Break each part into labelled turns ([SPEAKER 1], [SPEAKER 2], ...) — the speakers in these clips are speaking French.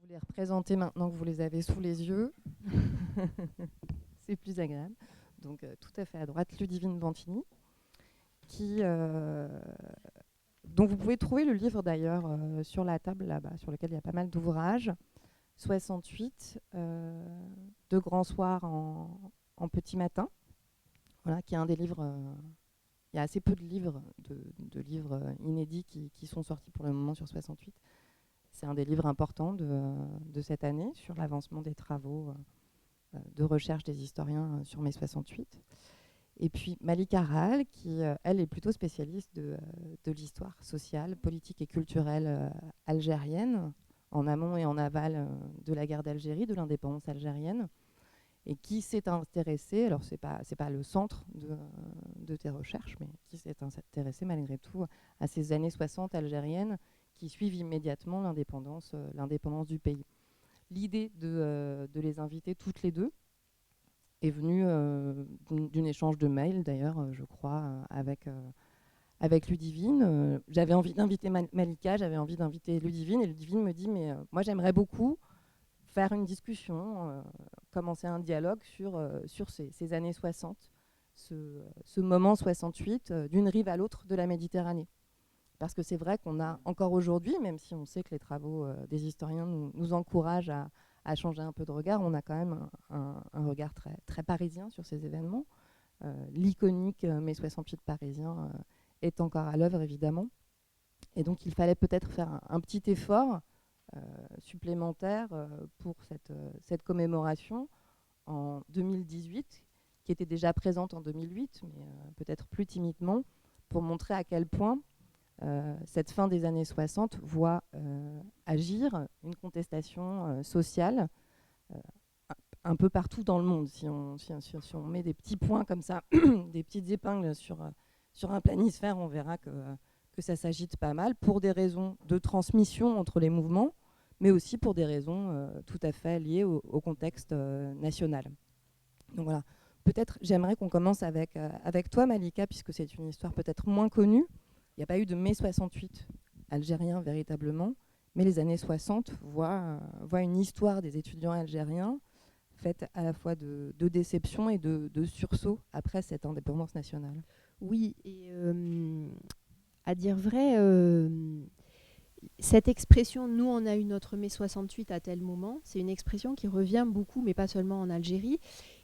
[SPEAKER 1] vous les représenter maintenant que vous les avez sous les yeux. C'est plus agréable. Donc, tout à fait à droite, Ludivine Bantigny, dont vous pouvez trouver le livre d'ailleurs sur la table là-bas, sur lequel il y a pas mal d'ouvrages. 68, De grands soirs en petit matin, voilà, qui est un des livres. Il y a assez peu de livres, de livres inédits qui sont sortis pour le moment sur 68. C'est un des livres importants de cette année sur l'avancement des travaux de recherche des historiens sur mai 68. Et puis Malika Rahal, qui, elle, est plutôt spécialiste de l'histoire sociale, politique et culturelle algérienne, en amont et en aval de la guerre d'Algérie, de l'indépendance algérienne, et qui s'est intéressée, alors c'est pas le centre de tes recherches, mais qui s'est intéressée malgré tout à ces années 60 algériennes qui suivent immédiatement l'indépendance du pays. L'idée de les inviter toutes les deux est venue d'un échange de mails, d'ailleurs, je crois, avec Ludivine. J'avais envie d'inviter Malika, j'avais envie d'inviter Ludivine, et Ludivine me dit, mais moi j'aimerais beaucoup faire une discussion, commencer un dialogue sur ces années 60, ce moment 68, d'une rive à l'autre de la Méditerranée. Parce que c'est vrai qu'on a encore aujourd'hui, même si on sait que les travaux des historiens nous encouragent à changer un peu de regard, on a quand même un regard très, très parisien sur ces événements. L'iconique mai 68 parisien est encore à l'œuvre, évidemment. Et donc il fallait peut-être faire un petit effort supplémentaire pour cette commémoration en 2018, qui était déjà présente en 2008, mais peut-être plus timidement, pour montrer à quel point cette fin des années 60 voit agir une contestation sociale un peu partout dans le monde. Si on met des petits points comme ça, des petites épingles sur un planisphère, on verra que ça s'agite pas mal pour des raisons de transmission entre les mouvements, mais aussi pour des raisons tout à fait liées au contexte national. Donc voilà, peut-être j'aimerais qu'on commence avec toi, Malika, puisque c'est une histoire peut-être moins connue. Il n'y a pas eu de mai 68 algérien véritablement, mais les années 60 voient une histoire des étudiants algériens faite à la fois de déception et de sursaut après cette indépendance nationale.
[SPEAKER 2] Oui, et à dire vrai, cette expression « nous, on a eu notre mai 68 à tel moment », c'est une expression qui revient beaucoup, mais pas seulement en Algérie.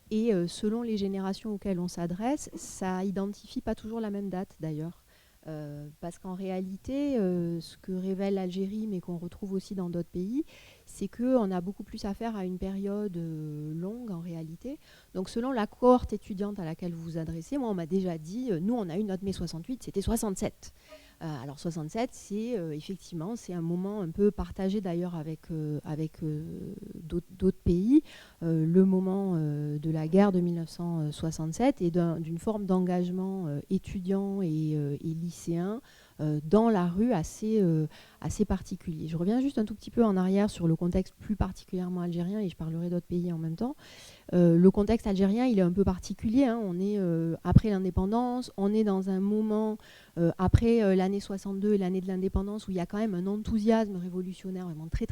[SPEAKER 2] Et selon les générations auxquelles on s'adresse, ça identifie pas toujours la même date d'ailleurs. Parce qu'en réalité, ce que révèle l'Algérie, mais qu'on retrouve aussi dans d'autres pays, c'est qu'on a beaucoup plus affaire à une période longue en réalité. Donc selon la cohorte étudiante à laquelle vous vous adressez, moi on m'a déjà dit, nous on a eu notre mai 68, c'était 67. Alors 67, c'est effectivement c'est un moment un peu partagé d'ailleurs avec d'autres pays. Le moment de la guerre de 1967 et d'une forme d'engagement étudiant et lycéen dans la rue assez particulier. Je reviens juste un tout petit peu en arrière sur le contexte plus particulièrement algérien et je parlerai d'autres pays en même temps. Le contexte algérien, il est un peu particulier. Hein. On est après l'indépendance, on est dans un moment après l'année 62 et l'année de l'indépendance où il y a quand même un enthousiasme révolutionnaire vraiment très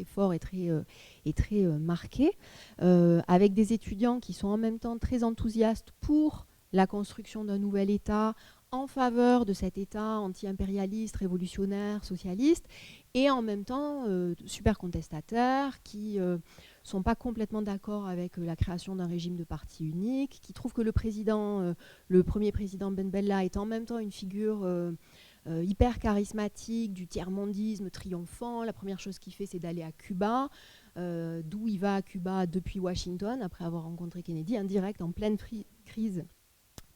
[SPEAKER 2] fort et très marqué, avec des étudiants qui sont en même temps très enthousiastes pour la construction d'un nouvel État, en faveur de cet État anti-impérialiste, révolutionnaire, socialiste, et en même temps super contestataires qui sont pas complètement d'accord avec la création d'un régime de parti unique, qui trouvent que le premier président Ben Bella est en même temps une figure hyper charismatique, du tiers-mondisme triomphant. La première chose qu'il fait, c'est d'aller à Cuba, d'où il va à Cuba depuis Washington, après avoir rencontré Kennedy, indirect, en pleine crise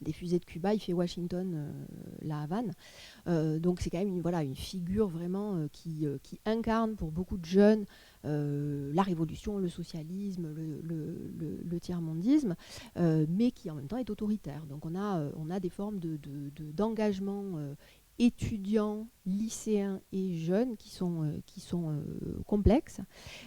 [SPEAKER 2] des fusées de Cuba, il fait Washington, La Havane. Donc c'est quand même une figure vraiment qui incarne pour beaucoup de jeunes la révolution, le socialisme, le tiers-mondisme, mais qui en même temps est autoritaire. Donc on a des formes d'engagement étudiants, lycéens et jeunes qui sont complexes.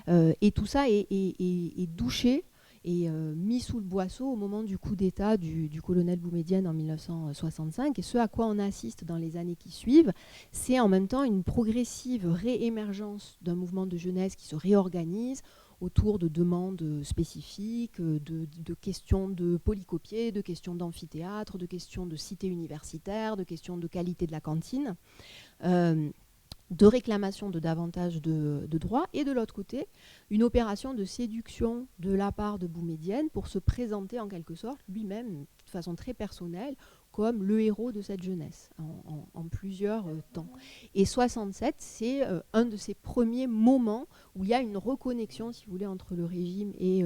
[SPEAKER 2] Et tout ça est douché est mis sous le boisseau au moment du coup d'État du colonel Boumedienne en 1965. Et ce à quoi on assiste dans les années qui suivent, c'est en même temps une progressive réémergence d'un mouvement de jeunesse qui se réorganise autour de demandes spécifiques, de questions de polycopiés, de questions d'amphithéâtre, de questions de cité universitaire, de questions de qualité de la cantine. De réclamation de davantage de droits, et de l'autre côté, une opération de séduction de la part de Boumedienne pour se présenter en quelque sorte lui-même, de façon très personnelle, comme le héros de cette jeunesse, en plusieurs temps. Et 67, c'est un de ces premiers moments où il y a une reconnexion, si vous voulez, entre le régime et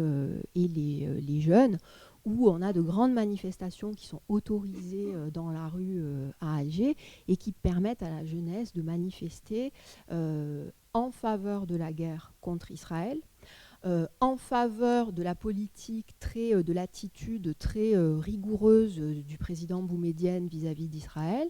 [SPEAKER 2] les jeunes, où on a de grandes manifestations qui sont autorisées dans la rue à Alger et qui permettent à la jeunesse de manifester en faveur de la guerre contre Israël, en faveur de la politique de l'attitude très rigoureuse du président Boumedienne vis-à-vis d'Israël,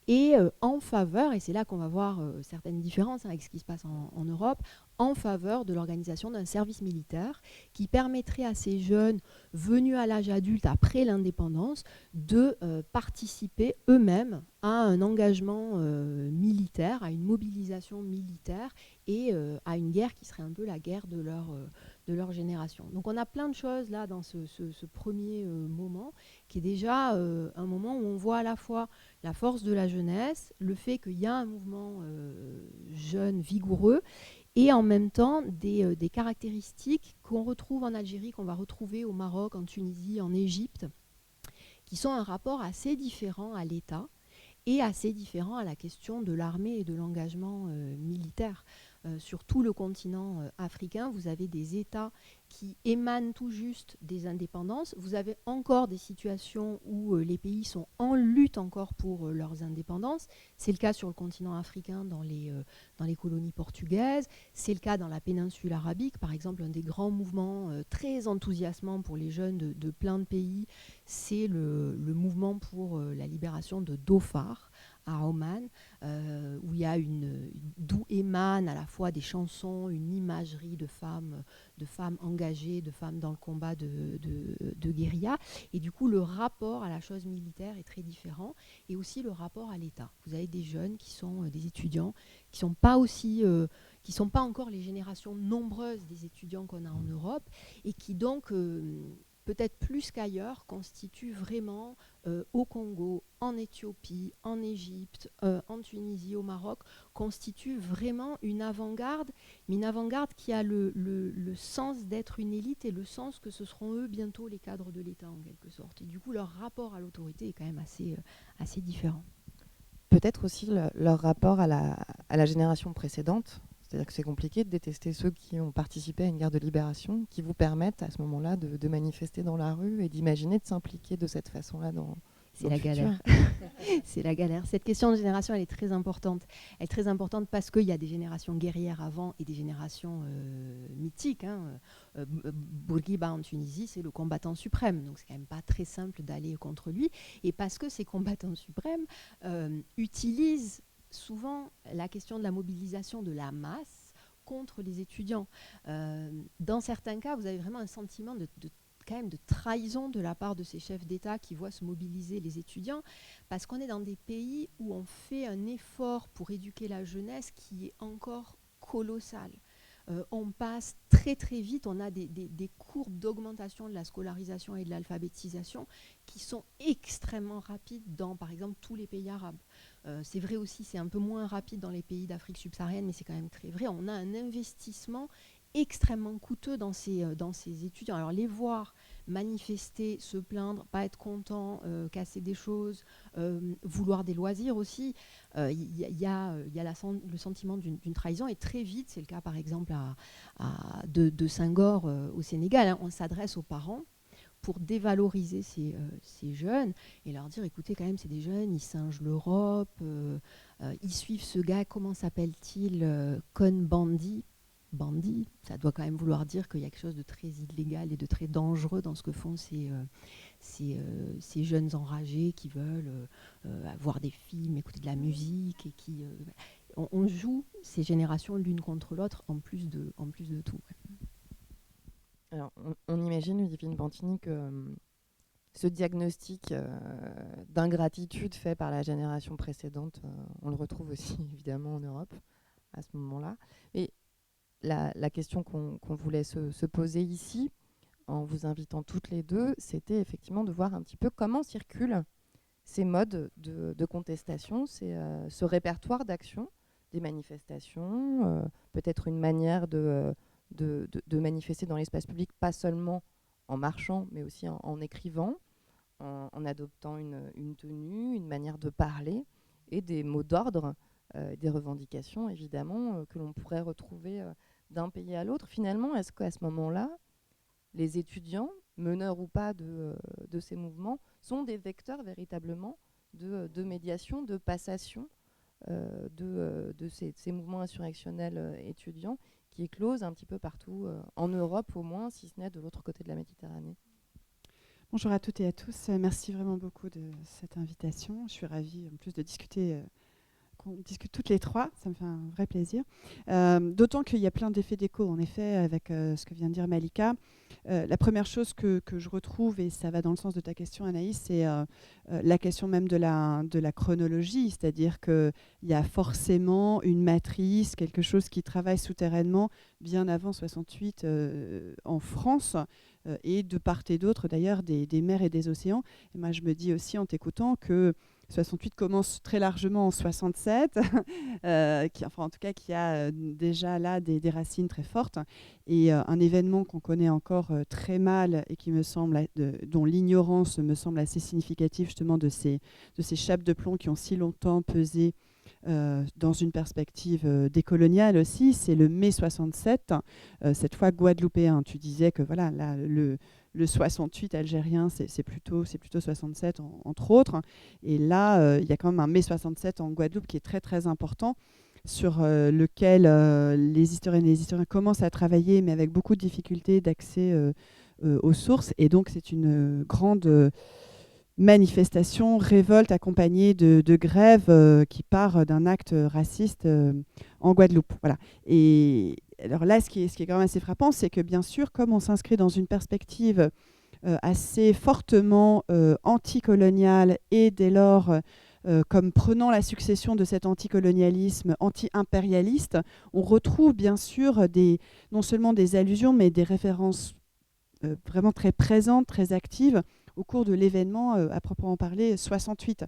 [SPEAKER 2] et en faveur, et c'est là qu'on va voir certaines différences avec ce qui se passe en Europe, en faveur de l'organisation d'un service militaire qui permettrait à ces jeunes venus à l'âge adulte après l'indépendance de participer eux-mêmes à un engagement militaire, à une mobilisation militaire et à une guerre qui serait un peu la guerre de leur génération. Donc on a plein de choses là dans ce premier moment qui est déjà un moment où on voit à la fois la force de la jeunesse, le fait qu'il y a un mouvement jeune, vigoureux, et en même temps des caractéristiques qu'on retrouve en Algérie, qu'on va retrouver au Maroc, en Tunisie, en Égypte, qui sont un rapport assez différent à l'État et assez différent à la question de l'armée et de l'engagement militaire. Sur tout le continent africain, vous avez des États qui émanent tout juste des indépendances. Vous avez encore des situations où les pays sont en lutte encore pour leurs indépendances. C'est le cas sur le continent africain dans les colonies portugaises. C'est le cas dans la péninsule arabique. Par exemple, un des grands mouvements très enthousiasmants pour les jeunes de plein de pays, c'est le mouvement pour la libération de Dhofar, à Oman, où il y a d'où émanent à la fois des chansons, une imagerie de femmes engagées, de femmes dans le combat de guérilla. Et du coup, le rapport à la chose militaire est très différent, et aussi le rapport à l'État. Vous avez des jeunes qui sont des étudiants, qui sont pas encore les générations nombreuses des étudiants qu'on a en Europe, et qui donc peut-être plus qu'ailleurs, constitue vraiment au Congo, en Éthiopie, en Égypte, en Tunisie, au Maroc, constitue vraiment une avant-garde, mais une avant-garde qui a le sens d'être une élite et le sens que ce seront eux bientôt les cadres de l'État en quelque sorte. Et du coup, leur rapport à l'autorité est quand même assez différent.
[SPEAKER 1] Peut-être aussi leur rapport à la génération précédente. C'est-à-dire que c'est compliqué de détester ceux qui ont participé à une guerre de libération, qui vous permettent à ce moment-là de manifester dans la rue et d'imaginer de s'impliquer de cette façon-là dans
[SPEAKER 2] C'est la galère. C'est la galère. Cette question de génération, elle est très importante. Elle est très importante parce qu'il y a des générations guerrières avant et des générations mythiques. Bourguiba en Tunisie, c'est le combattant suprême. Donc c'est quand même pas très simple d'aller contre lui. Et parce que ces combattants suprêmes utilisent souvent la question de la mobilisation de la masse contre les étudiants. Dans certains cas, vous avez vraiment un sentiment quand même de trahison de la part de ces chefs d'État qui voient se mobiliser les étudiants, parce qu'on est dans des pays où on fait un effort pour éduquer la jeunesse qui est encore colossal. On passe très très vite, on a des courbes d'augmentation de la scolarisation et de l'alphabétisation qui sont extrêmement rapides dans, par exemple, tous les pays arabes. C'est vrai aussi, c'est un peu moins rapide dans les pays d'Afrique subsaharienne, mais c'est quand même très vrai. On a un investissement extrêmement coûteux dans ces étudiants. Alors les voir manifester, se plaindre, pas être content, casser des choses, vouloir des loisirs aussi, il y a le sentiment d'une trahison, et très vite, c'est le cas par exemple de Senghor au Sénégal, hein, on s'adresse aux parents pour dévaloriser ces jeunes et leur dire, écoutez, quand même, c'est des jeunes, ils singent l'Europe, ils suivent ce gars, comment s'appelle-t-il, Cohn-Bendit, ça doit quand même vouloir dire qu'il y a quelque chose de très illégal et de très dangereux dans ce que font ces jeunes enragés qui veulent voir des films, écouter de la musique, et qui on joue ces générations l'une contre l'autre en plus de tout.
[SPEAKER 1] Alors, on imagine, Ludivine Bantini, que ce diagnostic d'ingratitude fait par la génération précédente, on le retrouve aussi évidemment en Europe à ce moment-là. Et la question qu'on voulait se poser ici, en vous invitant toutes les deux, c'était effectivement de voir un petit peu comment circulent ces modes de contestation, ce répertoire d'action, des manifestations, peut-être une manière de manifester dans l'espace public, pas seulement en marchant, mais aussi en écrivant, en adoptant une tenue, une manière de parler et des mots d'ordre, des revendications évidemment que l'on pourrait retrouver d'un pays à l'autre. Finalement, est-ce qu'à ce moment-là, les étudiants, meneurs ou pas de ces mouvements, sont des vecteurs véritablement de médiation, de passation de ces mouvements insurrectionnels étudiants qui éclosent un petit peu partout, en Europe au moins, si ce n'est de l'autre côté de la Méditerranée.
[SPEAKER 3] Bonjour à toutes et à tous. Merci vraiment beaucoup de cette invitation. Je suis ravie en plus de discuter, qu'on discute toutes les trois. Ça me fait un vrai plaisir. D'autant qu'il y a plein d'effets d'écho, en effet, avec ce que vient de dire Malika. La première chose que je retrouve, et ça va dans le sens de ta question, Anaïs, c'est la question même de la chronologie. C'est-à-dire qu'il y a forcément une matrice, quelque chose qui travaille souterrainement bien avant 68 en France, et de part et d'autre d'ailleurs des mers et des océans. Et moi je me dis aussi en t'écoutant que 68 commence très largement en 67, en tout cas qui a déjà là des racines très fortes, et un événement qu'on connaît encore très mal et qui me semble, dont l'ignorance me semble assez significative justement de ces chapes de plomb qui ont si longtemps pesé dans une perspective décoloniale aussi, c'est le mai 67, cette fois guadeloupéen. Tu disais que voilà, là, le 68 algérien, c'est plutôt 67 entre autres. Et là, il y a quand même un mai 67 en Guadeloupe qui est très très important, sur lequel les historiennes et les historiens commencent à travailler, mais avec beaucoup de difficultés d'accès aux sources. Et donc c'est une grande manifestation, révolte accompagnée de grève qui part d'un acte raciste en Guadeloupe. Voilà. Et alors là, ce qui est quand même assez frappant, c'est que bien sûr, comme on s'inscrit dans une perspective assez fortement anticoloniale et dès lors comme prenant la succession de cet anticolonialisme anti-impérialiste, on retrouve bien sûr non seulement des allusions, mais des références vraiment très présentes, très actives au cours de l'événement à proprement parler 68.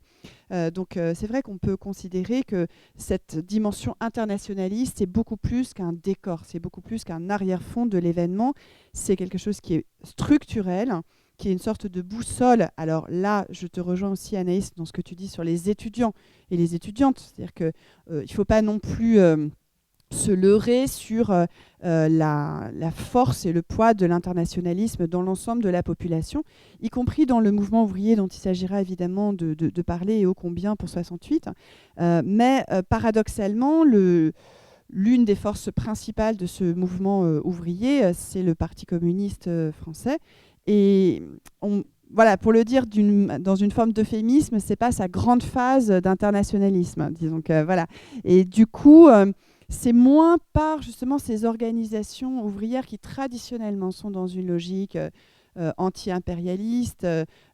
[SPEAKER 3] Donc c'est vrai qu'on peut considérer que cette dimension internationaliste, c'est beaucoup plus qu'un décor, c'est beaucoup plus qu'un arrière-fond de l'événement, c'est quelque chose qui est structurel, qui est une sorte de boussole. Alors là, je te rejoins aussi, Anaïs, dans ce que tu dis sur les étudiants et les étudiantes. C'est-à-dire qu'il ne faut pas non plus se leurrer sur la force et le poids de l'internationalisme dans l'ensemble de la population, y compris dans le mouvement ouvrier dont il s'agira évidemment de parler, et ô combien pour 68. Mais paradoxalement, l'une des forces principales de ce mouvement ouvrier, c'est le Parti communiste français. Et voilà, pour le dire dans une forme d'euphémisme, c'est pas sa grande phase d'internationalisme, disons que voilà. Et du coup, c'est moins par justement ces organisations ouvrières qui traditionnellement sont dans une logique anti-impérialiste,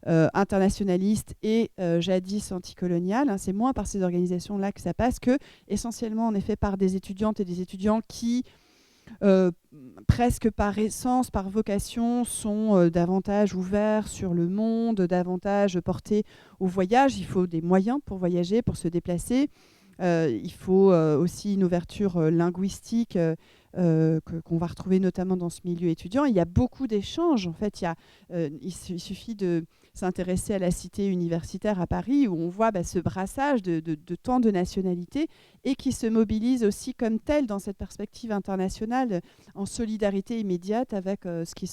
[SPEAKER 3] internationaliste et jadis anticoloniale. Hein, c'est moins par ces organisations-là que ça passe que essentiellement en effet par des étudiantes et des étudiants qui presque par essence, par vocation, sont davantage ouverts sur le monde, davantage portés au voyage. Il faut des moyens pour voyager, pour se déplacer. Il faut aussi une ouverture linguistique qu'on va retrouver notamment dans ce milieu étudiant. Il y a beaucoup d'échanges. En fait, il suffit de s'intéresser à la cité universitaire à Paris où on voit ce brassage de tant de nationalités et qui se mobilise aussi comme tel dans cette perspective internationale en solidarité immédiate avec ce qui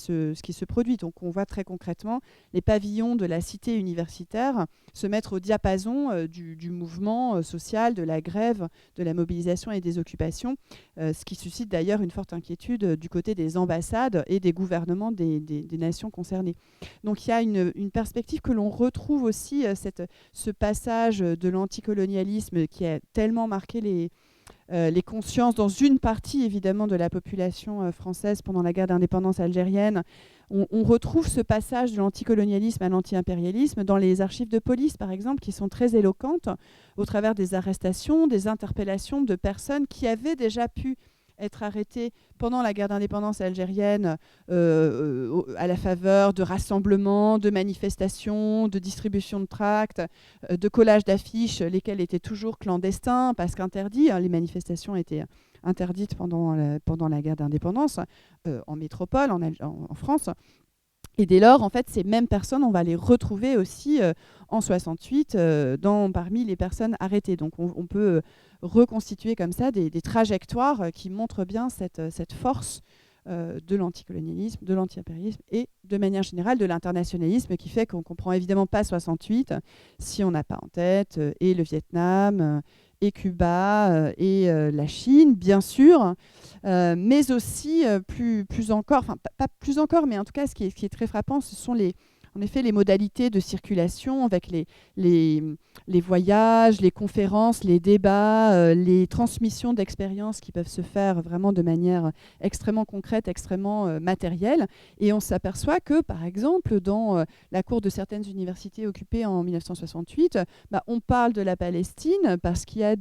[SPEAKER 3] se produit. Donc on voit très concrètement les pavillons de la cité universitaire se mettre au diapason du mouvement social, de la grève, de la mobilisation et des occupations, ce qui suscite d'ailleurs une forte inquiétude du côté des ambassades et des gouvernements des nations concernées. Donc il y a une perspective que l'on retrouve aussi, ce passage de l'anticolonialisme qui a tellement marqué les consciences dans une partie évidemment de la population française pendant la guerre d'indépendance algérienne. On retrouve ce passage de l'anticolonialisme à l'anti-impérialisme dans les archives de police, par exemple, qui sont très éloquentes au travers des arrestations, des interpellations de personnes qui avaient déjà pu être arrêtées pendant la guerre d'indépendance algérienne à la faveur de rassemblements, de manifestations, de distribution de tracts, de collage d'affiches, lesquels étaient toujours clandestins parce qu'interdits. Les manifestations étaient interdites pendant la guerre d'indépendance en métropole, en France. Et dès lors, en fait, ces mêmes personnes, on va les retrouver aussi en 68 parmi les personnes arrêtées. Donc on peut reconstituer comme ça des trajectoires qui montrent bien cette force de l'anticolonialisme, de l'anti-impérialisme et de manière générale de l'internationalisme, qui fait qu'on ne comprend évidemment pas 68 si on n'a pas en tête et le Vietnam et Cuba et la Chine, bien sûr, mais aussi plus encore, enfin pas plus encore, mais en tout cas ce qui est très frappant, ce sont en effet les modalités de circulation avec les voyages, les conférences, les débats, les transmissions d'expériences qui peuvent se faire vraiment de manière extrêmement concrète, extrêmement matérielle. Et on s'aperçoit que, par exemple, dans la cour de certaines universités occupées en 1968, on parle de la Palestine parce qu'il y a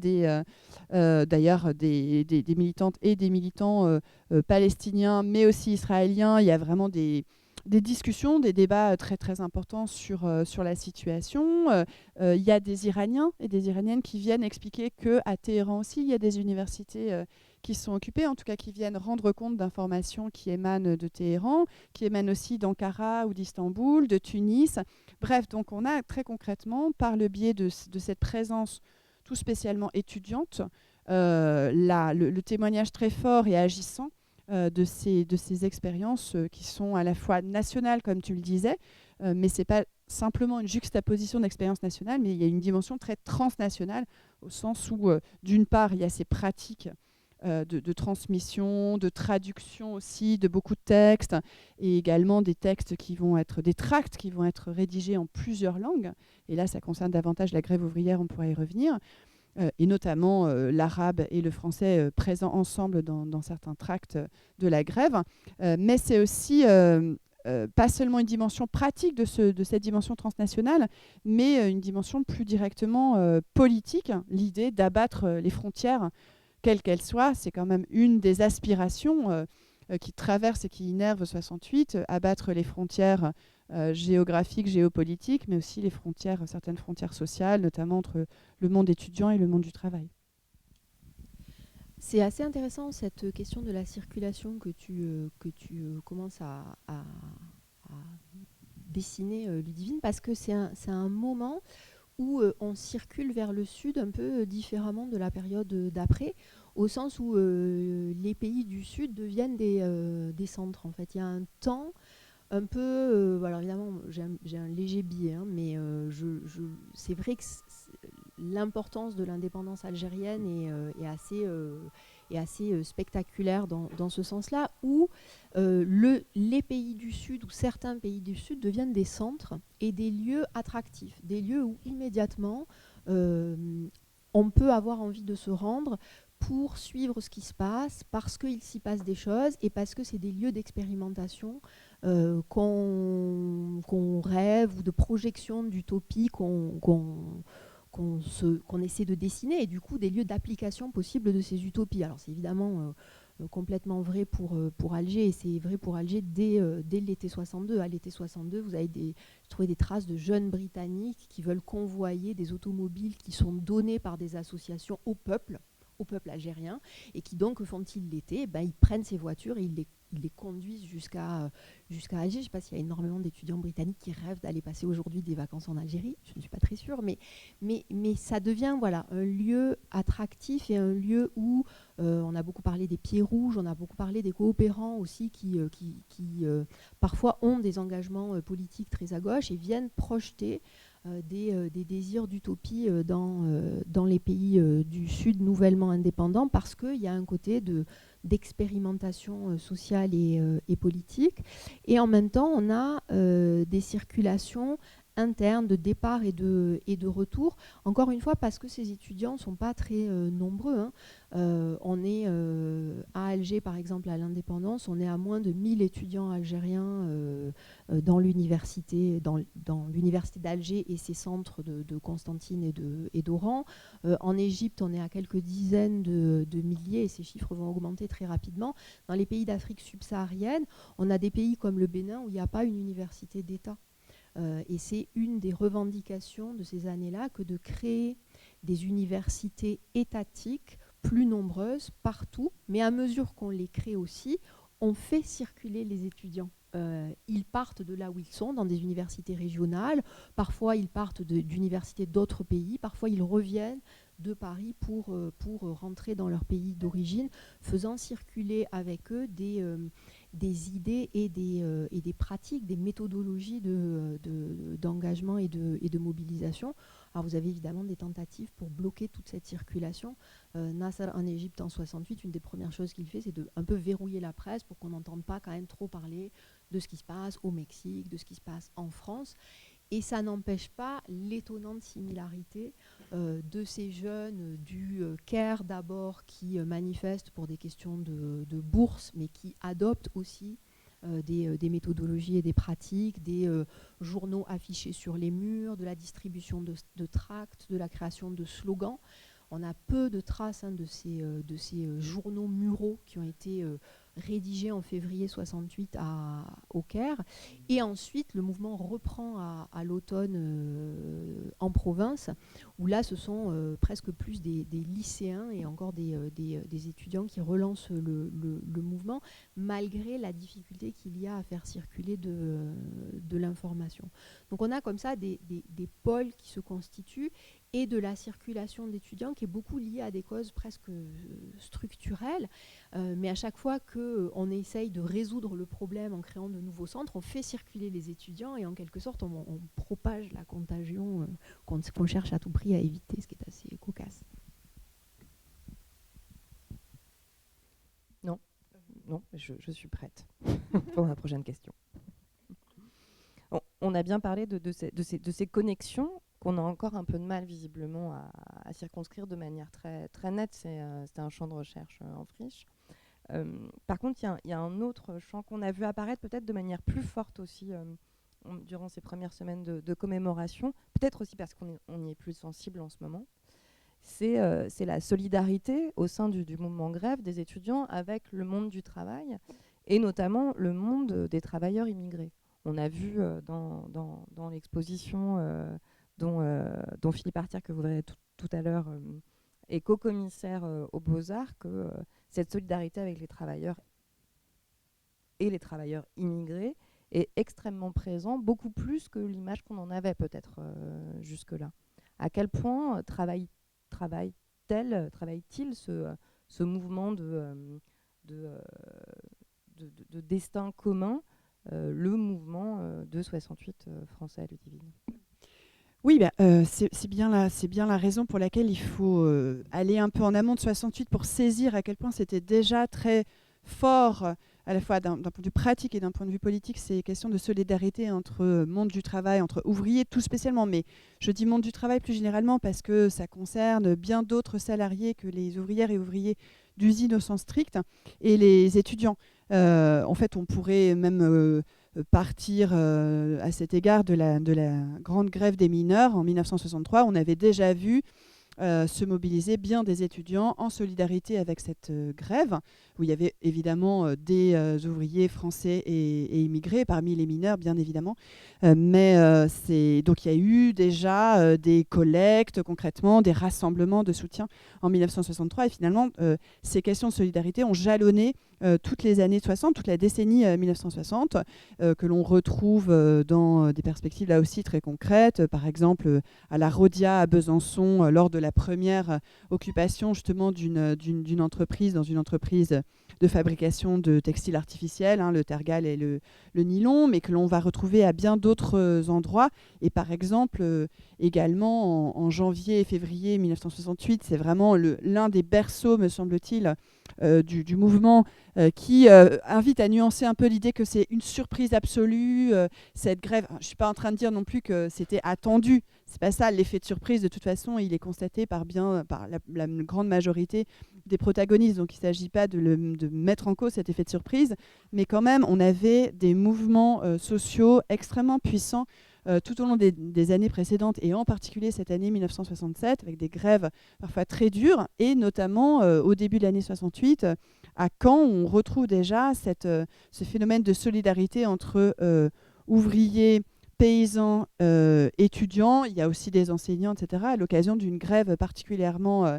[SPEAKER 3] d'ailleurs des militantes et des militants palestiniens, mais aussi israéliens. Il y a vraiment des discussions, des débats très très importants sur la situation. Il y a des Iraniens et des Iraniennes qui viennent expliquer qu'à Téhéran aussi, il y a des universités qui sont occupées, en tout cas qui viennent rendre compte d'informations qui émanent de Téhéran, qui émanent aussi d'Ankara ou d'Istanbul, de Tunis. Bref, donc on a très concrètement, par le biais de cette présence tout spécialement étudiante, le témoignage très fort et agissant de ces expériences qui sont à la fois nationales, comme tu le disais, mais ce n'est pas simplement une juxtaposition d'expériences nationales, mais il y a une dimension très transnationale, au sens où, d'une part, il y a ces pratiques de transmission, de traduction aussi, de beaucoup de textes, et également des textes qui vont être, des tracts qui vont être rédigés en plusieurs langues. Et là, ça concerne davantage la grève ouvrière, on pourrait y revenir. Et notamment l'arabe et le français présents ensemble dans certains tracts de la grève. Mais c'est aussi pas seulement une dimension pratique de cette dimension transnationale, mais une dimension plus directement politique, l'idée d'abattre les frontières, quelles qu'elles soient. C'est quand même une des aspirations qui traverse et qui innerve 68, abattre les frontières géographiques, géopolitiques, mais aussi les frontières, certaines frontières sociales, notamment entre le monde étudiant et le monde du travail.
[SPEAKER 2] C'est assez intéressant cette question de la circulation que tu commences à dessiner, Ludivine, parce que c'est un moment où on circule vers le sud un peu différemment de la période d'après, au sens où les pays du sud deviennent des centres. En fait, il y a un temps un peu, alors évidemment, j'ai un léger biais, hein, mais c'est vrai que l'importance de l'indépendance algérienne est assez spectaculaire dans ce sens-là, où les pays du Sud, ou certains pays du Sud, deviennent des centres et des lieux attractifs, des lieux où immédiatement on peut avoir envie de se rendre pour suivre ce qui se passe, parce qu'il s'y passe des choses et parce que c'est des lieux d'expérimentation qu'on rêve, ou de projection d'utopie qu'on essaie de dessiner, et du coup des lieux d'application possible de ces utopies. Alors c'est évidemment complètement vrai pour Alger, et c'est vrai pour Alger dès l'été 62. À l'été 62, vous avez trouvé des traces de jeunes Britanniques qui veulent convoyer des automobiles qui sont données par des associations au peuple algérien, et qui donc, font-ils l'été, ils prennent ces voitures et ils les conduisent jusqu'à Alger. Je ne sais pas s'il y a énormément d'étudiants britanniques qui rêvent d'aller passer aujourd'hui des vacances en Algérie, je ne suis pas très sûre, mais ça devient un lieu attractif, et un lieu où on a beaucoup parlé des pieds rouges, on a beaucoup parlé des coopérants aussi qui parfois ont des engagements politiques très à gauche et viennent projeter des désirs d'utopie dans les pays du Sud nouvellement indépendants, parce qu'il y a un côté d'expérimentation sociale et politique. Et en même temps, on a des circulations interne de départ et de retour. Encore une fois, parce que ces étudiants ne sont pas très nombreux. Hein. On est à Alger, par exemple, à l'indépendance, on est à moins de 1000 étudiants algériens dans l'université d'Alger et ses centres de Constantine et d'Oran. En Égypte, on est à quelques dizaines de milliers et ces chiffres vont augmenter très rapidement. Dans les pays d'Afrique subsaharienne, on a des pays comme le Bénin où il n'y a pas une université d'État. Et c'est une des revendications de ces années-là que de créer des universités étatiques plus nombreuses partout, mais à mesure qu'on les crée aussi, on fait circuler les étudiants. Ils partent de là où ils sont, dans des universités régionales, parfois ils partent d'universités d'autres pays, parfois ils reviennent de Paris pour rentrer dans leur pays d'origine, faisant circuler avec eux des idées et des pratiques, des méthodologies d'engagement et de mobilisation. Alors vous avez évidemment des tentatives pour bloquer toute cette circulation. Nasser en Égypte en 68, une des premières choses qu'il fait, c'est de un peu verrouiller la presse pour qu'on n'entende pas quand même trop parler de ce qui se passe au Mexique, de ce qui se passe en France. Et ça n'empêche pas l'étonnante similarité de ces jeunes du Caire d'abord qui manifestent pour des questions de bourse, mais qui adoptent aussi des méthodologies et des pratiques, des journaux affichés sur les murs, de la distribution de tracts, de la création de slogans. On a peu de traces de ces journaux muraux qui ont été rédigés en février 68 au Caire. Et ensuite, le mouvement reprend à l'automne en province, où là, ce sont presque plus des lycéens et encore des étudiants qui relancent le mouvement, malgré la difficulté qu'il y a à faire circuler de l'information. Donc on a comme ça des pôles qui se constituent, et de la circulation d'étudiants qui est beaucoup liée à des causes presque structurelles. Mais à chaque fois qu'on essaye de résoudre le problème en créant de nouveaux centres, on fait circuler les étudiants et en quelque sorte on propage la contagion qu'on cherche à tout prix à éviter, ce qui est assez cocasse.
[SPEAKER 1] Non, je suis prête pour la prochaine question. On a bien parlé de ces connexions qu'on a encore un peu de mal visiblement à circonscrire de manière très, très nette. C'était un champ de recherche en friche. Par contre, il y a un autre champ qu'on a vu apparaître peut-être de manière plus forte aussi durant ces premières semaines de commémoration, peut-être aussi parce qu'on y est plus sensible en ce moment. C'est la solidarité au sein du mouvement grève des étudiants avec le monde du travail et notamment le monde des travailleurs immigrés. On a vu dans l'exposition dont Philippe Artière, que vous verrez tout à l'heure, est co-commissaire aux Beaux-Arts, que cette solidarité avec les travailleurs et les travailleurs immigrés est extrêmement présent, beaucoup plus que l'image qu'on en avait peut-être jusque-là. À quel point travaille-t-il ce mouvement de destin commun, le mouvement de 68 français à Ludivine?
[SPEAKER 3] Oui, c'est bien la raison pour laquelle il faut aller un peu en amont de 68 pour saisir à quel point c'était déjà très fort, à la fois d'un point de vue pratique et d'un point de vue politique, ces questions de solidarité entre monde du travail, entre ouvriers tout spécialement, mais je dis monde du travail plus généralement parce que ça concerne bien d'autres salariés que les ouvrières et ouvriers d'usine au sens strict, et les étudiants. En fait, on pourrait même partir à cet égard de la grande grève des mineurs en 1963. On avait déjà vu se mobiliser bien des étudiants en solidarité avec cette grève, où il y avait évidemment des ouvriers français et immigrés, parmi les mineurs bien évidemment. Donc il y a eu déjà des collectes concrètement, des rassemblements de soutien en 1963, et finalement ces questions de solidarité ont jalonné toutes les années 60, toute la décennie 1960, que l'on retrouve dans des perspectives là aussi très concrètes, par exemple à la Rhodia à Besançon, lors de la première occupation justement d'une entreprise, dans une entreprise de fabrication de textiles artificiels, le tergal et le nylon, mais que l'on va retrouver à bien d'autres endroits. Et par exemple, également en janvier et février 1968, c'est vraiment l'un des berceaux, me semble-t-il, du mouvement qui invite à nuancer un peu l'idée que c'est une surprise absolue, cette grève. Je ne suis pas en train de dire non plus que c'était attendu. C'est pas ça, l'effet de surprise, de toute façon, il est constaté par la grande majorité des protagonistes. Donc il ne s'agit pas de mettre en cause cet effet de surprise, mais quand même, on avait des mouvements sociaux extrêmement puissants tout au long des années précédentes, et en particulier cette année 1967, avec des grèves parfois très dures, et notamment au début de l'année 68, à Caen, on retrouve déjà ce phénomène de solidarité entre ouvriers, paysans, étudiants. Il y a aussi des enseignants, etc., à l'occasion d'une grève particulièrement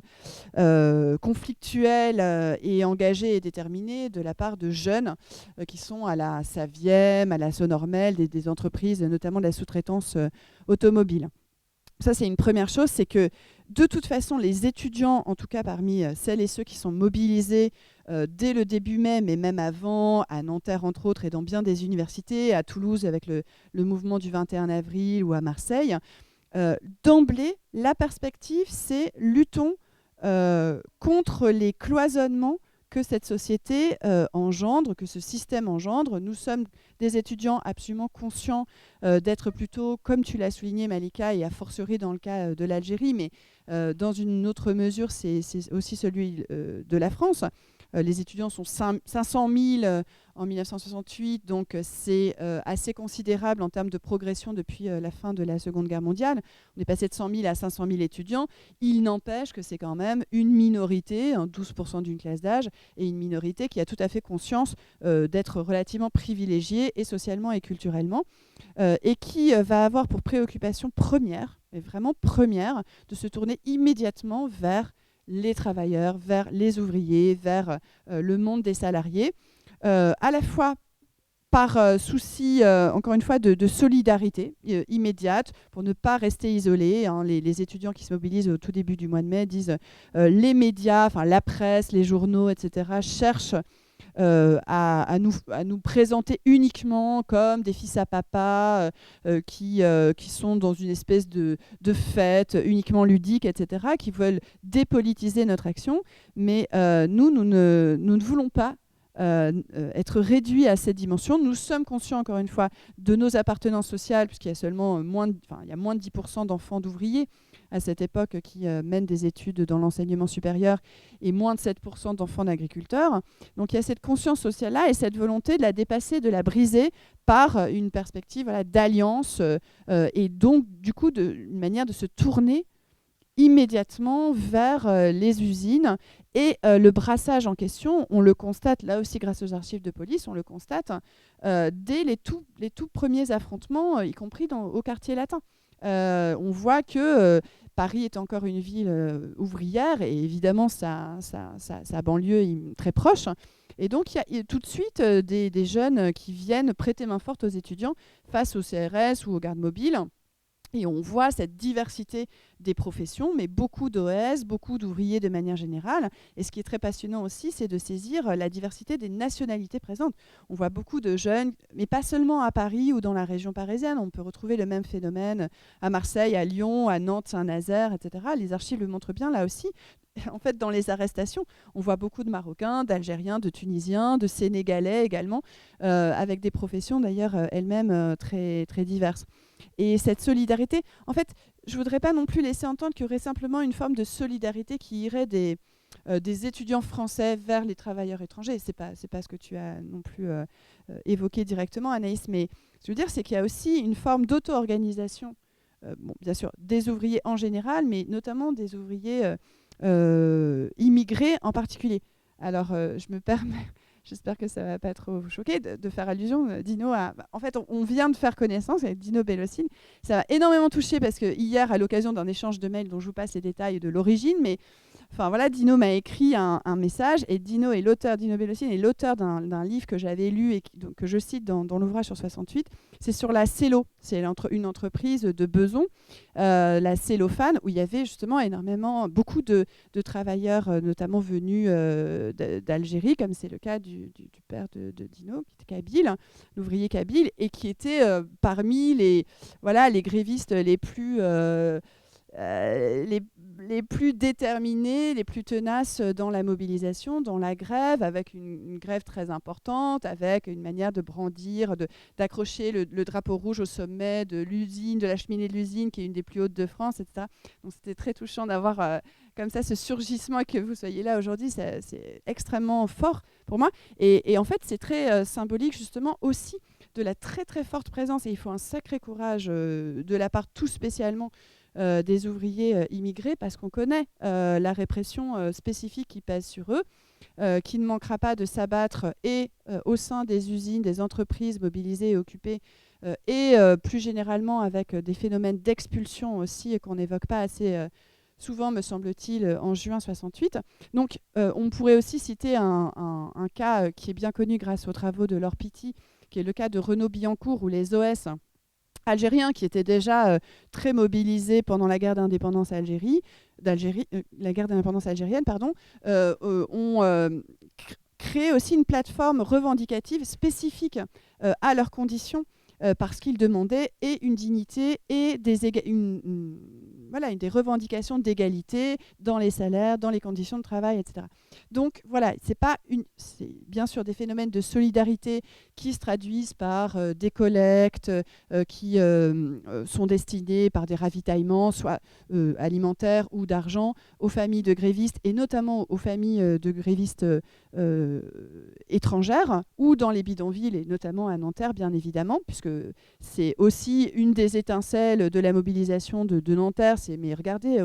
[SPEAKER 3] conflictuelle et engagée et déterminée de la part de jeunes qui sont à la Saviem, à la Sonormel, des entreprises, notamment de la sous-traitance automobile. Ça, c'est une première chose, c'est que de toute façon, les étudiants, en tout cas parmi celles et ceux qui sont mobilisés dès le début mai, mais même avant, à Nanterre entre autres, et dans bien des universités, à Toulouse avec le mouvement du 21 avril ou à Marseille, d'emblée, la perspective, c'est luttons contre les cloisonnements que cette société engendre, que ce système engendre. Nous sommes des étudiants absolument conscients d'être plutôt, comme tu l'as souligné Malika, et a fortiori dans le cas de l'Algérie, mais dans une autre mesure, c'est aussi celui de la France. Les étudiants sont 500 000 en 1968, donc c'est assez considérable en termes de progression depuis la fin de la Seconde Guerre mondiale. On est passé de 100 000 à 500 000 étudiants. Il n'empêche que c'est quand même une minorité, 12% d'une classe d'âge, et une minorité qui a tout à fait conscience d'être relativement privilégiée et socialement et culturellement, et qui va avoir pour préoccupation première, et vraiment première, de se tourner immédiatement vers les travailleurs, vers les ouvriers, vers le monde des salariés, à la fois par souci, encore une fois, de solidarité immédiate, pour ne pas rester isolés. Hein. Les étudiants qui se mobilisent au tout début du mois de mai disent les médias, enfin la presse, les journaux, etc., cherchent à nous présenter uniquement comme des fils à papa qui sont dans une espèce de fête uniquement ludique, etc., qui veulent dépolitiser notre action. Mais nous ne voulons pas être réduits à cette dimension. Nous sommes conscients, encore une fois, de nos appartenances sociales, puisqu'il y a seulement moins de 10% d'enfants d'ouvriers à cette époque qui mènent des études dans l'enseignement supérieur, et moins de 7% d'enfants d'agriculteurs. Donc il y a cette conscience sociale-là et cette volonté de la dépasser, de la briser par une perspective d'alliance et donc du coup une manière de se tourner immédiatement vers les usines. Et le brassage en question, on le constate là aussi grâce aux archives de police, on le constate dès les tout premiers affrontements, y compris au quartier latin. On voit que Paris est encore une ville ouvrière, et évidemment sa banlieue très proche. Et donc il y a tout de suite des jeunes qui viennent prêter main forte aux étudiants face au CRS ou aux gardes mobiles. Et on voit cette diversité des professions, mais beaucoup d'OS, beaucoup d'ouvriers de manière générale. Et ce qui est très passionnant aussi, c'est de saisir la diversité des nationalités présentes. On voit beaucoup de jeunes, mais pas seulement à Paris ou dans la région parisienne. On peut retrouver le même phénomène à Marseille, à Lyon, à Nantes, Saint-Nazaire, etc. Les archives le montrent bien là aussi. En fait, dans les arrestations, on voit beaucoup de Marocains, d'Algériens, de Tunisiens, de Sénégalais également, avec des professions d'ailleurs elles-mêmes très, très diverses. Et cette solidarité, en fait, je ne voudrais pas non plus laisser entendre qu'il y aurait simplement une forme de solidarité qui irait des étudiants français vers les travailleurs étrangers. Ce n'est pas ce que tu as non plus évoqué directement, Anaïs, mais ce que je veux dire, c'est qu'il y a aussi une forme d'auto-organisation, bien sûr, des ouvriers en général, mais notamment des ouvriers immigrés en particulier. Alors, je me permets... J'espère que ça ne va pas trop vous choquer de faire allusion, Dino, à... En fait, on vient de faire connaissance avec Dino Bellocine. Ça m'a énormément touchée parce que hier, à l'occasion d'un échange de mails dont je vous passe les détails de l'origine, mais enfin voilà, Dino m'a écrit un message, et Dino Bellocine est l'auteur d'un livre que j'avais lu et que je cite dans l'ouvrage sur 68. C'est sur la Cello, c'est une entreprise de Beson, la Cellophane, où il y avait justement beaucoup de travailleurs, notamment venus d'Algérie, comme c'est le cas du père de Dino, qui était kabyle, l'ouvrier kabyle, et qui était parmi les grévistes les plus les plus déterminés, les plus tenaces dans la mobilisation, dans la grève, avec une grève très importante, avec une manière de brandir, d'accrocher le drapeau rouge au sommet de l'usine, de la cheminée de l'usine, qui est une des plus hautes de France, etc. Donc c'était très touchant d'avoir comme ça ce surgissement et que vous soyez là aujourd'hui. C'est extrêmement fort pour moi. Et en fait, c'est très symbolique justement aussi de la très très forte présence, et il faut un sacré courage de la part tout spécialement des ouvriers immigrés, parce qu'on connaît la répression spécifique qui pèse sur eux, qui ne manquera pas de s'abattre et au sein des usines, des entreprises mobilisées et occupées, et plus généralement avec des phénomènes d'expulsion aussi qu'on n'évoque pas assez souvent, me semble-t-il, en juin 68. Donc on pourrait aussi citer un cas qui est bien connu grâce aux travaux de Laure Pitty, qui est le cas de Renaud Billancourt, où les OS algériens, qui étaient déjà très mobilisés pendant la guerre d'indépendance la guerre d'indépendance algérienne, ont créé aussi une plateforme revendicative spécifique à leurs conditions, parce qu'ils demandaient et une dignité et des revendications d'égalité dans les salaires, dans les conditions de travail, etc. Donc voilà, c'est bien sûr des phénomènes de solidarité qui se traduisent par des collectes qui sont destinées par des ravitaillements, soit alimentaires ou d'argent, aux familles de grévistes, et notamment aux familles de grévistes étrangères, ou dans les bidonvilles, et notamment à Nanterre, bien évidemment, puisque c'est aussi une des étincelles de la mobilisation de Nanterre. Mais regardez,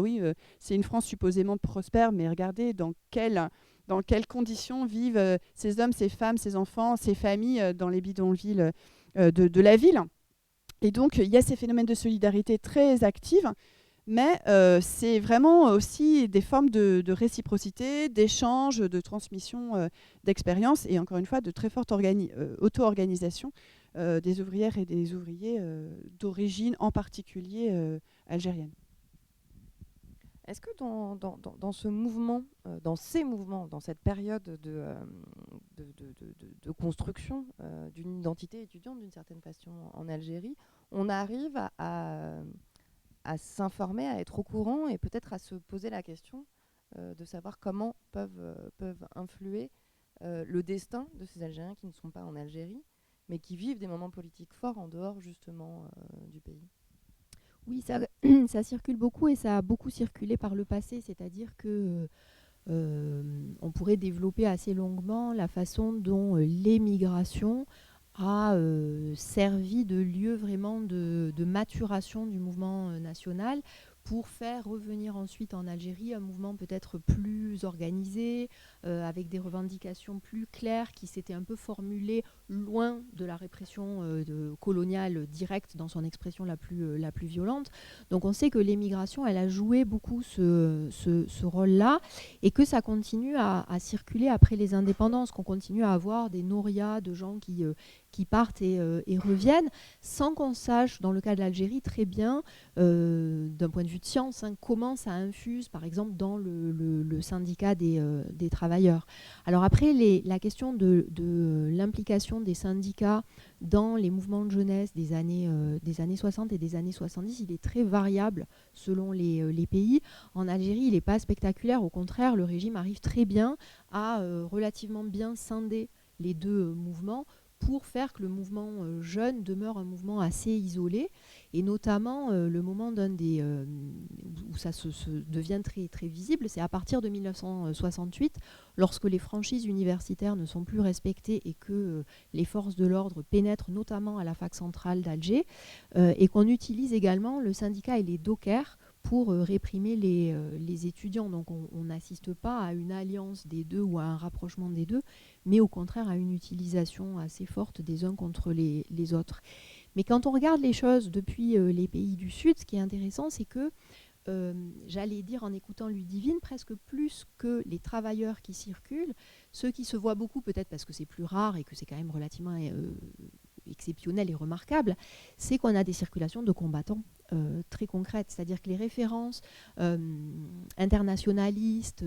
[SPEAKER 3] c'est une France supposément prospère, mais regardez dans quelles conditions vivent ces hommes, ces femmes, ces enfants, ces familles dans les bidonvilles de la ville. Et donc, il y a ces phénomènes de solidarité très actifs, mais c'est vraiment aussi des formes de réciprocité, d'échange, de transmission d'expérience, et encore une fois, de très forte auto-organisation des ouvrières et des ouvriers d'origine, en particulier algérienne.
[SPEAKER 1] Est-ce que dans ce mouvement, dans cette période de construction d'une identité étudiante, d'une certaine façon, en Algérie, on arrive à s'informer, à être au courant, et peut-être à se poser la question de savoir comment peuvent influer le destin de ces Algériens qui ne sont pas en Algérie, mais qui vivent des moments politiques forts en dehors justement du pays?
[SPEAKER 2] Oui, ça circule beaucoup, et ça a beaucoup circulé par le passé, c'est-à-dire que on pourrait développer assez longuement la façon dont l'émigration a servi de lieu vraiment de maturation du mouvement national, pour faire revenir ensuite en Algérie un mouvement peut-être plus organisé, avec des revendications plus claires, qui s'étaient un peu formulées loin de la répression coloniale directe dans son expression la plus violente. Donc on sait que l'émigration, elle a joué beaucoup ce rôle-là, et que ça continue à circuler après les indépendances, qu'on continue à avoir des norias de gens qui partent et reviennent, sans qu'on sache, dans le cas de l'Algérie, très bien, d'un point de vue de science, comment ça infuse, par exemple, dans le syndicat des travailleurs. Alors après, la question de l'implication des syndicats dans les mouvements de jeunesse des années 60 et des années 70, il est très variable selon les pays. En Algérie, il n'est pas spectaculaire. Au contraire, le régime arrive très bien à relativement bien scinder les deux mouvements, pour faire que le mouvement jeune demeure un mouvement assez isolé, et notamment le moment où ça se devient très, très visible, c'est à partir de 1968, lorsque les franchises universitaires ne sont plus respectées et que les forces de l'ordre pénètrent notamment à la fac centrale d'Alger, et qu'on utilise également le syndicat et les dockers pour réprimer les étudiants. Donc on n'assiste pas à une alliance des deux ou à un rapprochement des deux, mais au contraire à une utilisation assez forte des uns contre les autres. Mais quand on regarde les choses depuis les pays du Sud, ce qui est intéressant, c'est que, j'allais dire en écoutant Ludivine, presque plus que les travailleurs qui circulent, ceux qui se voient beaucoup, peut-être parce que c'est plus rare et que c'est quand même relativement exceptionnel et remarquable, c'est qu'on a des circulations de combattants très concrètes. C'est-à-dire que les références internationalistes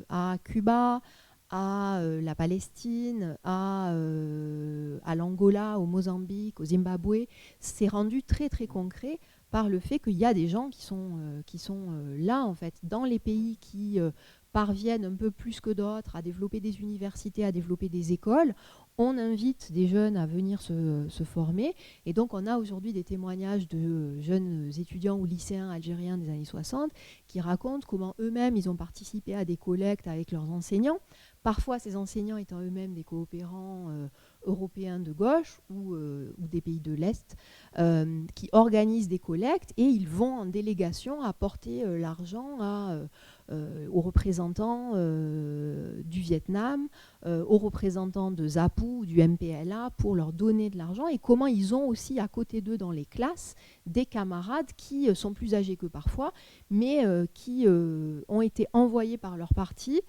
[SPEAKER 2] à Cuba, à la Palestine, à l'Angola, au Mozambique, au Zimbabwe, c'est rendu très très concret par le fait qu'il y a des gens qui sont là, en fait, dans les pays qui parviennent un peu plus que d'autres à développer des universités, à développer des écoles. On invite des jeunes à venir se former. Et donc, on a aujourd'hui des témoignages de jeunes étudiants ou lycéens algériens des années 60 qui racontent comment eux-mêmes, ils ont participé à des collectes avec leurs enseignants. Parfois, ces enseignants étant eux-mêmes des coopérants européens de gauche ou des pays de l'Est, qui organisent des collectes et ils vont en délégation apporter l'argent aux représentants du Vietnam, aux représentants de ZAPU, du MPLA, pour leur donner de l'argent, et comment ils ont aussi à côté d'eux dans les classes des camarades qui sont plus âgés que parfois, mais qui ont été envoyés par leur parti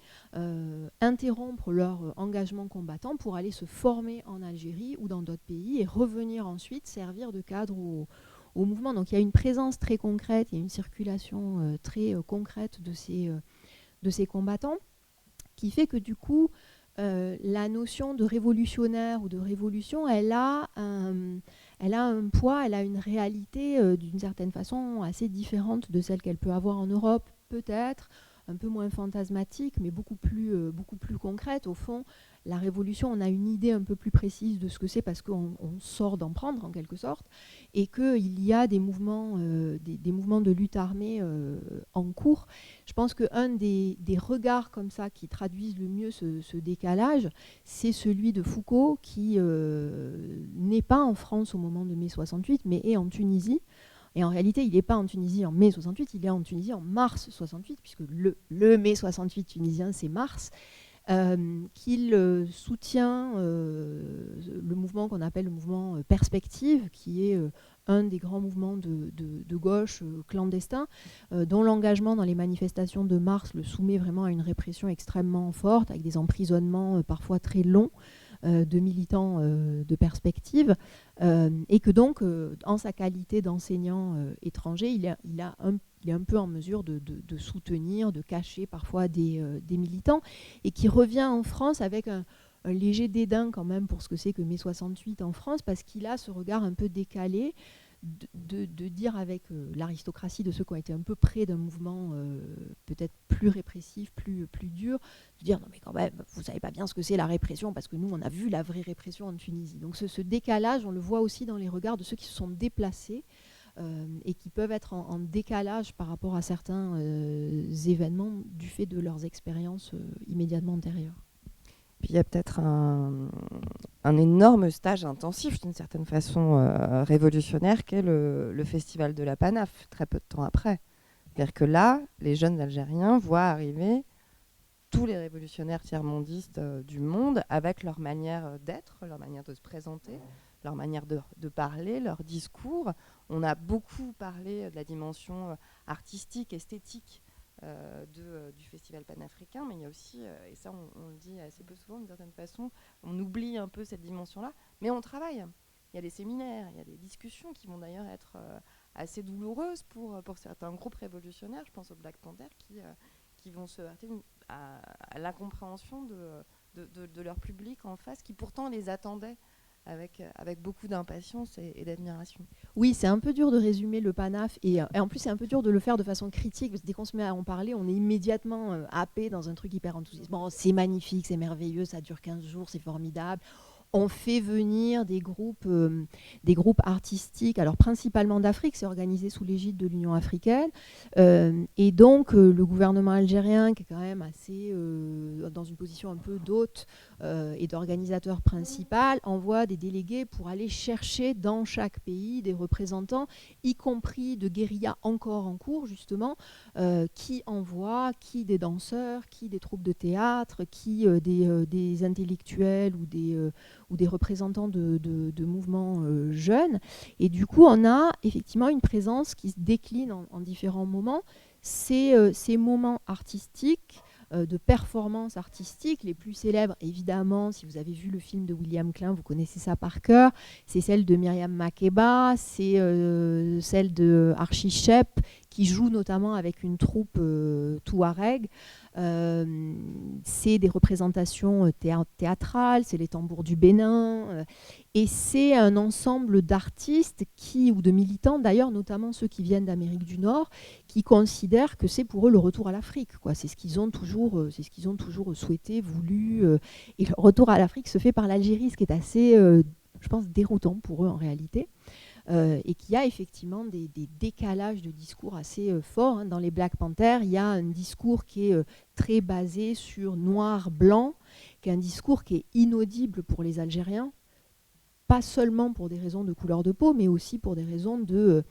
[SPEAKER 2] interrompre leur engagement combattant pour aller se former en Algérie ou dans d'autres pays et revenir ensuite servir de cadre au mouvement. Donc il y a une présence très concrète, il y a une circulation très concrète de ces combattants, qui fait que du coup, la notion de révolutionnaire ou de révolution, elle a un poids, elle a une réalité d'une certaine façon assez différente de celle qu'elle peut avoir en Europe, peut-être, un peu moins fantasmatique, mais beaucoup plus concrète. Au fond, la révolution, on a une idée un peu plus précise de ce que c'est parce qu'on sort d'en prendre, en quelque sorte, et qu'il y a des mouvements de lutte armée en cours. Je pense qu'un des regards comme ça qui traduisent le mieux ce décalage, c'est celui de Foucault, qui n'est pas en France au moment de mai 68, mais est en Tunisie. Et en réalité, il n'est pas en Tunisie en mai 68, il est en Tunisie en mars 68, puisque le mai 68 tunisien, c'est mars, qu'il soutient le mouvement qu'on appelle le mouvement Perspective, qui est un des grands mouvements de gauche clandestins, dont l'engagement dans les manifestations de mars le soumet vraiment à une répression extrêmement forte, avec des emprisonnements parfois très longs, de militants de Perspective, et que donc, en sa qualité d'enseignant étranger, il est un peu en mesure de soutenir, de cacher parfois des militants, et qui revient en France avec un léger dédain quand même pour ce que c'est que mai 68 en France, parce qu'il a ce regard un peu décalé de dire avec l'aristocratie de ceux qui ont été un peu près d'un mouvement peut-être plus répressif, plus dur, de dire non mais quand même, vous savez pas bien ce que c'est la répression, parce que nous on a vu la vraie répression en Tunisie. Donc ce décalage, on le voit aussi dans les regards de ceux qui se sont déplacés et qui peuvent être en décalage par rapport à certains événements du fait de leurs expériences immédiatement antérieures.
[SPEAKER 1] Puis il y a peut-être un énorme stage intensif, d'une certaine façon révolutionnaire, qu'est le Festival de la Panaf, très peu de temps après. C'est-à-dire que là, les jeunes Algériens voient arriver tous les révolutionnaires tiers-mondistes du monde avec leur manière d'être, leur manière de se présenter, leur manière de parler, leur discours. On a beaucoup parlé de la dimension artistique, esthétique du festival panafricain, mais il y a aussi, et ça on le dit assez peu souvent d'une certaine façon, on oublie un peu cette dimension-là, mais on travaille. Il y a des séminaires, il y a des discussions qui vont d'ailleurs être assez douloureuses pour certains groupes révolutionnaires, je pense aux Black Panthers, qui vont se heurter à l'incompréhension de leur public en face, qui pourtant les attendait avec beaucoup d'impatience et d'admiration.
[SPEAKER 2] Oui, c'est un peu dur de résumer le Panaf, et en plus c'est un peu dur de le faire de façon critique, parce que dès qu'on se met à en parler, on est immédiatement happé dans un truc hyper enthousiasmant. C'est magnifique, c'est merveilleux, ça dure 15 jours, c'est formidable. On fait venir des groupes artistiques, alors principalement d'Afrique, c'est organisé sous l'égide de l'Union africaine, et donc le gouvernement algérien, qui est quand même assez dans une position un peu d'hôte et d'organisateur principal, envoie des délégués pour aller chercher dans chaque pays des représentants, y compris de guérillas encore en cours justement, qui envoient qui des danseurs, qui des troupes de théâtre, qui des intellectuels ou des représentants de mouvements jeunes. Et du coup, on a effectivement une présence qui se décline en différents moments. Ces moments artistiques, de performances artistiques, les plus célèbres, évidemment, si vous avez vu le film de William Klein, vous connaissez ça par cœur, c'est celle de Myriam Makeba, c'est celle de Archie Shepp, qui joue notamment avec une troupe touareg. C'est des représentations théâtrales, c'est les tambours du Bénin, et c'est un ensemble d'artistes ou de militants d'ailleurs, notamment ceux qui viennent d'Amérique du Nord, qui considèrent que c'est pour eux le retour à l'Afrique, quoi. C'est ce qu'ils ont toujours souhaité, voulu, et le retour à l'Afrique se fait par l'Algérie, ce qui est assez, je pense, déroutant pour eux en réalité. Et qu'il y a effectivement des décalages de discours assez forts. Hein. Dans les Black Panthers, il y a un discours qui est très basé sur noir-blanc, qui est un discours qui est inaudible pour les Algériens, pas seulement pour des raisons de couleur de peau, mais aussi pour des raisons de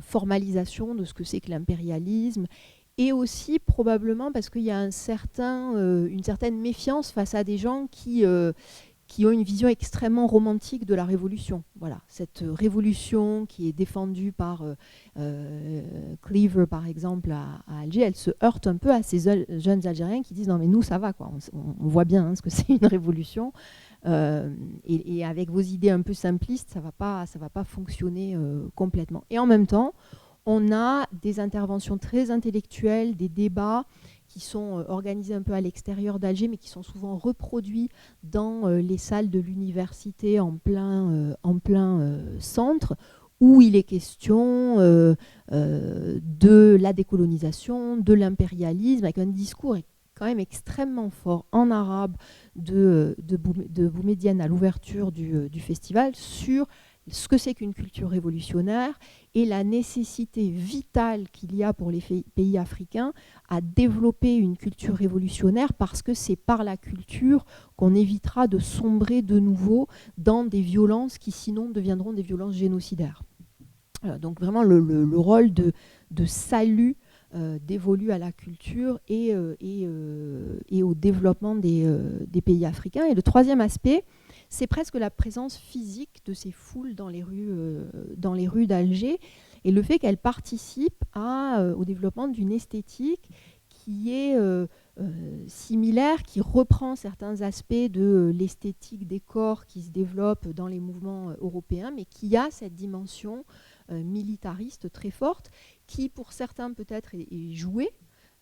[SPEAKER 2] formalisation de ce que c'est que l'impérialisme, et aussi probablement parce qu'il y a une certaine méfiance face à des gens qui ont une vision extrêmement romantique de la révolution. Voilà, cette révolution qui est défendue par Cleaver, par exemple, à Alger, elle se heurte un peu à ces jeunes Algériens qui disent « Non, mais nous, ça va, quoi. On voit bien ce que c'est une révolution. Et avec vos idées un peu simplistes, ça va pas fonctionner complètement. » Et en même temps, on a des interventions très intellectuelles, des débats qui sont organisés un peu à l'extérieur d'Alger, mais qui sont souvent reproduits dans les salles de l'université en plein centre, où il est question de la décolonisation, de l'impérialisme, avec un discours quand même extrêmement fort en arabe de Boumedienne à l'ouverture du festival sur ce que c'est qu'une culture révolutionnaire et la nécessité vitale qu'il y a pour les pays africains à développer une culture révolutionnaire, parce que c'est par la culture qu'on évitera de sombrer de nouveau dans des violences qui sinon deviendront des violences génocidaires. Donc vraiment le rôle de salut dévolu à la culture et au développement des pays africains. Et le troisième aspect, c'est presque la présence physique de ces foules dans les rues d'Alger, et le fait qu'elles participent au développement d'une esthétique qui est similaire, qui reprend certains aspects de l'esthétique des corps qui se développe dans les mouvements européens, mais qui a cette dimension militariste très forte, qui pour certains peut-être est jouée,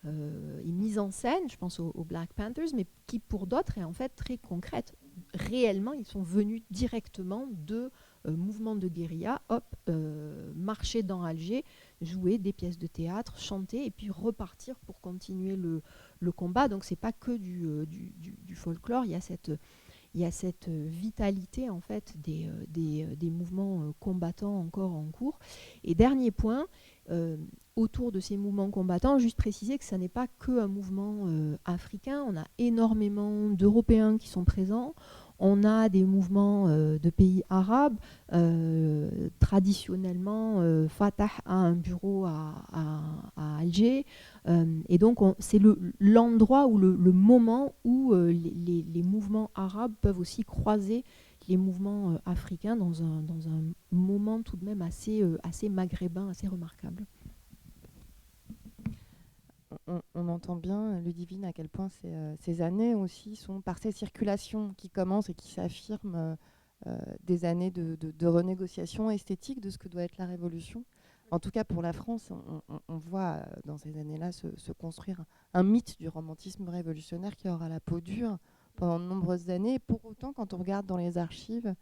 [SPEAKER 2] est mise en scène, je pense aux Black Panthers, mais qui pour d'autres est en fait très concrète. Réellement, ils sont venus directement de mouvements de guérilla, marcher dans Alger, jouer des pièces de théâtre, chanter et puis repartir pour continuer le combat. Donc c'est pas que du folklore, il y a cette vitalité en fait des mouvements combattants encore en cours. Et dernier point, autour de ces mouvements combattants, juste préciser que ce n'est pas qu'un mouvement africain, on a énormément d'Européens qui sont présents, on a des mouvements de pays arabes, traditionnellement Fatah a un bureau à Alger, et donc c'est l'endroit ou le moment où les mouvements arabes peuvent aussi croiser les mouvements africains dans un moment tout de même assez maghrébin, assez remarquable.
[SPEAKER 1] On entend bien, Ludivine, à quel point ces années aussi sont, par ces circulations qui commencent et qui s'affirment, des années de renégociation esthétique de ce que doit être la révolution. En tout cas, pour la France, on voit dans ces années-là se construire un mythe du romantisme révolutionnaire qui aura la peau dure pendant de nombreuses années. Pour autant, quand on regarde dans les archives,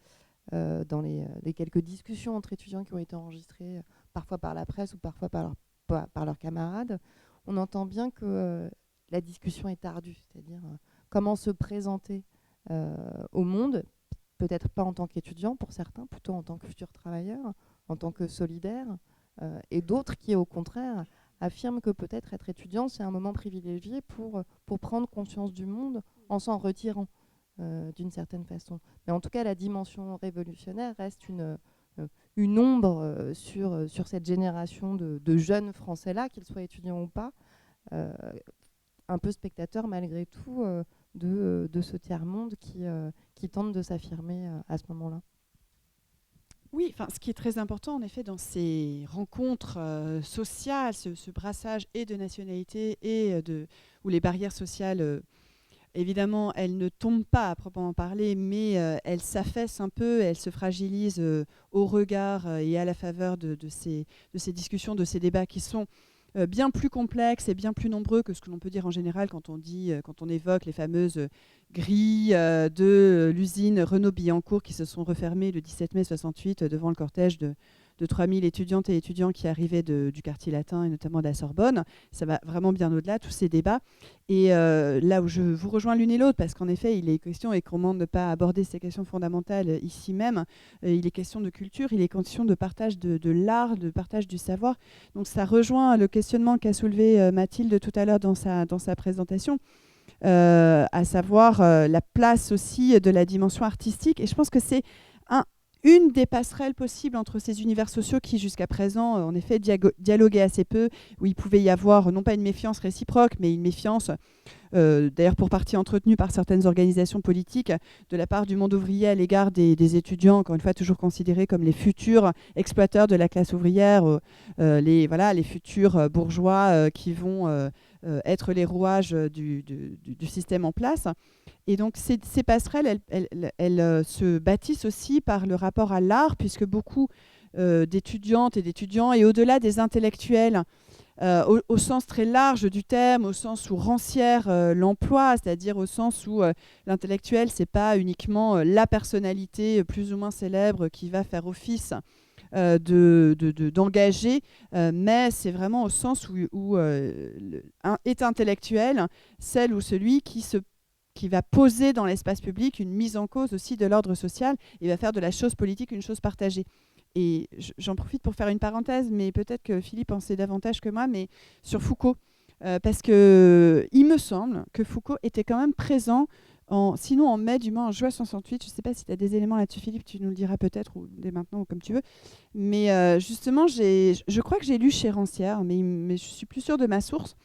[SPEAKER 1] dans les quelques discussions entre étudiants qui ont été enregistrées, parfois par la presse ou parfois par leurs camarades, on entend bien que la discussion est ardue, c'est-à-dire comment se présenter au monde, peut-être pas en tant qu'étudiant pour certains, plutôt en tant que futurs travailleurs, en tant que solidaires, et d'autres qui, au contraire, affirment que peut-être être étudiant, c'est un moment privilégié pour prendre conscience du monde en s'en retirant d'une certaine façon. Mais en tout cas, la dimension révolutionnaire reste une ombre sur cette génération de jeunes Français-là, qu'ils soient étudiants ou pas, un peu spectateurs malgré tout de ce tiers-monde qui tente de s'affirmer à ce moment-là.
[SPEAKER 3] Oui, ce qui est très important en effet dans ces rencontres sociales, ce brassage et de nationalités et où les barrières sociales évidemment, elle ne tombe pas à proprement parler, mais elle s'affaisse un peu, elle se fragilise au regard et à la faveur de ces discussions, de ces débats qui sont bien plus complexes et bien plus nombreux que ce que l'on peut dire en général quand on évoque les fameuses grilles de l'usine Renault-Billancourt qui se sont refermées le 17 mai 68 devant le cortège de 3000 étudiantes et étudiants qui arrivaient du quartier latin et notamment de la Sorbonne. Ça va vraiment bien au-delà, tous ces débats. Et là où je vous rejoins l'une et l'autre, parce qu'en effet, il est question, et comment ne pas aborder ces questions fondamentales ici même, il est question de culture, il est question de partage de l'art, de partage du savoir. Donc ça rejoint le questionnement qu'a soulevé Mathilde tout à l'heure dans sa présentation, à savoir la place aussi de la dimension artistique. Et je pense que c'est une des passerelles possibles entre ces univers sociaux qui, jusqu'à présent, en effet, dialoguaient assez peu, où il pouvait y avoir non pas une méfiance réciproque, mais une méfiance, d'ailleurs pour partie entretenue par certaines organisations politiques, de la part du monde ouvrier à l'égard des étudiants, encore une fois, toujours considérés comme les futurs exploiteurs de la classe ouvrière, les futurs bourgeois qui vont être les rouages du système en place. Et donc ces passerelles, elles se bâtissent aussi par le rapport à l'art, puisque beaucoup d'étudiantes et d'étudiants, et au-delà des intellectuels, au sens très large du terme, au sens où rancière l'emploi, c'est-à-dire au sens où l'intellectuel, c'est pas uniquement la personnalité plus ou moins célèbre qui va faire office d'engager, mais c'est vraiment au sens où est intellectuel celle ou celui qui va poser dans l'espace public une mise en cause aussi de l'ordre social et va faire de la chose politique une chose partagée. Et j'en profite pour faire une parenthèse, mais peut-être que Philippe en sait davantage que moi, mais sur Foucault, parce qu'il me semble que Foucault était quand même présent, sinon en mai, du moins en juin 68. Je ne sais pas si tu as des éléments là-dessus, Philippe, tu nous le diras peut-être, ou dès maintenant, ou comme tu veux. Mais justement, je crois que j'ai lu chez Rancière, mais je suis plus sûre de ma source,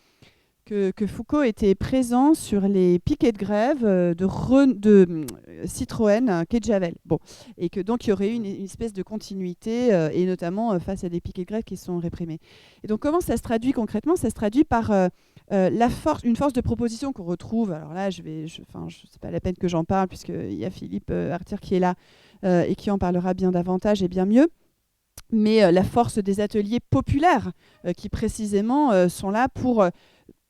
[SPEAKER 3] que Foucault était présent sur les piquets de grève de Citroën quai de Javel. Bon. Et que donc il y aurait eu une espèce de continuité, et notamment face à des piquets de grève qui sont réprimés. Et donc comment ça se traduit concrètement ? Ça se traduit par une force de proposition qu'on retrouve. Alors là, c'est pas la peine que j'en parle, puisqu'il y a Philippe Artir qui est là et qui en parlera bien davantage et bien mieux. Mais la force des ateliers populaires qui précisément sont là pour...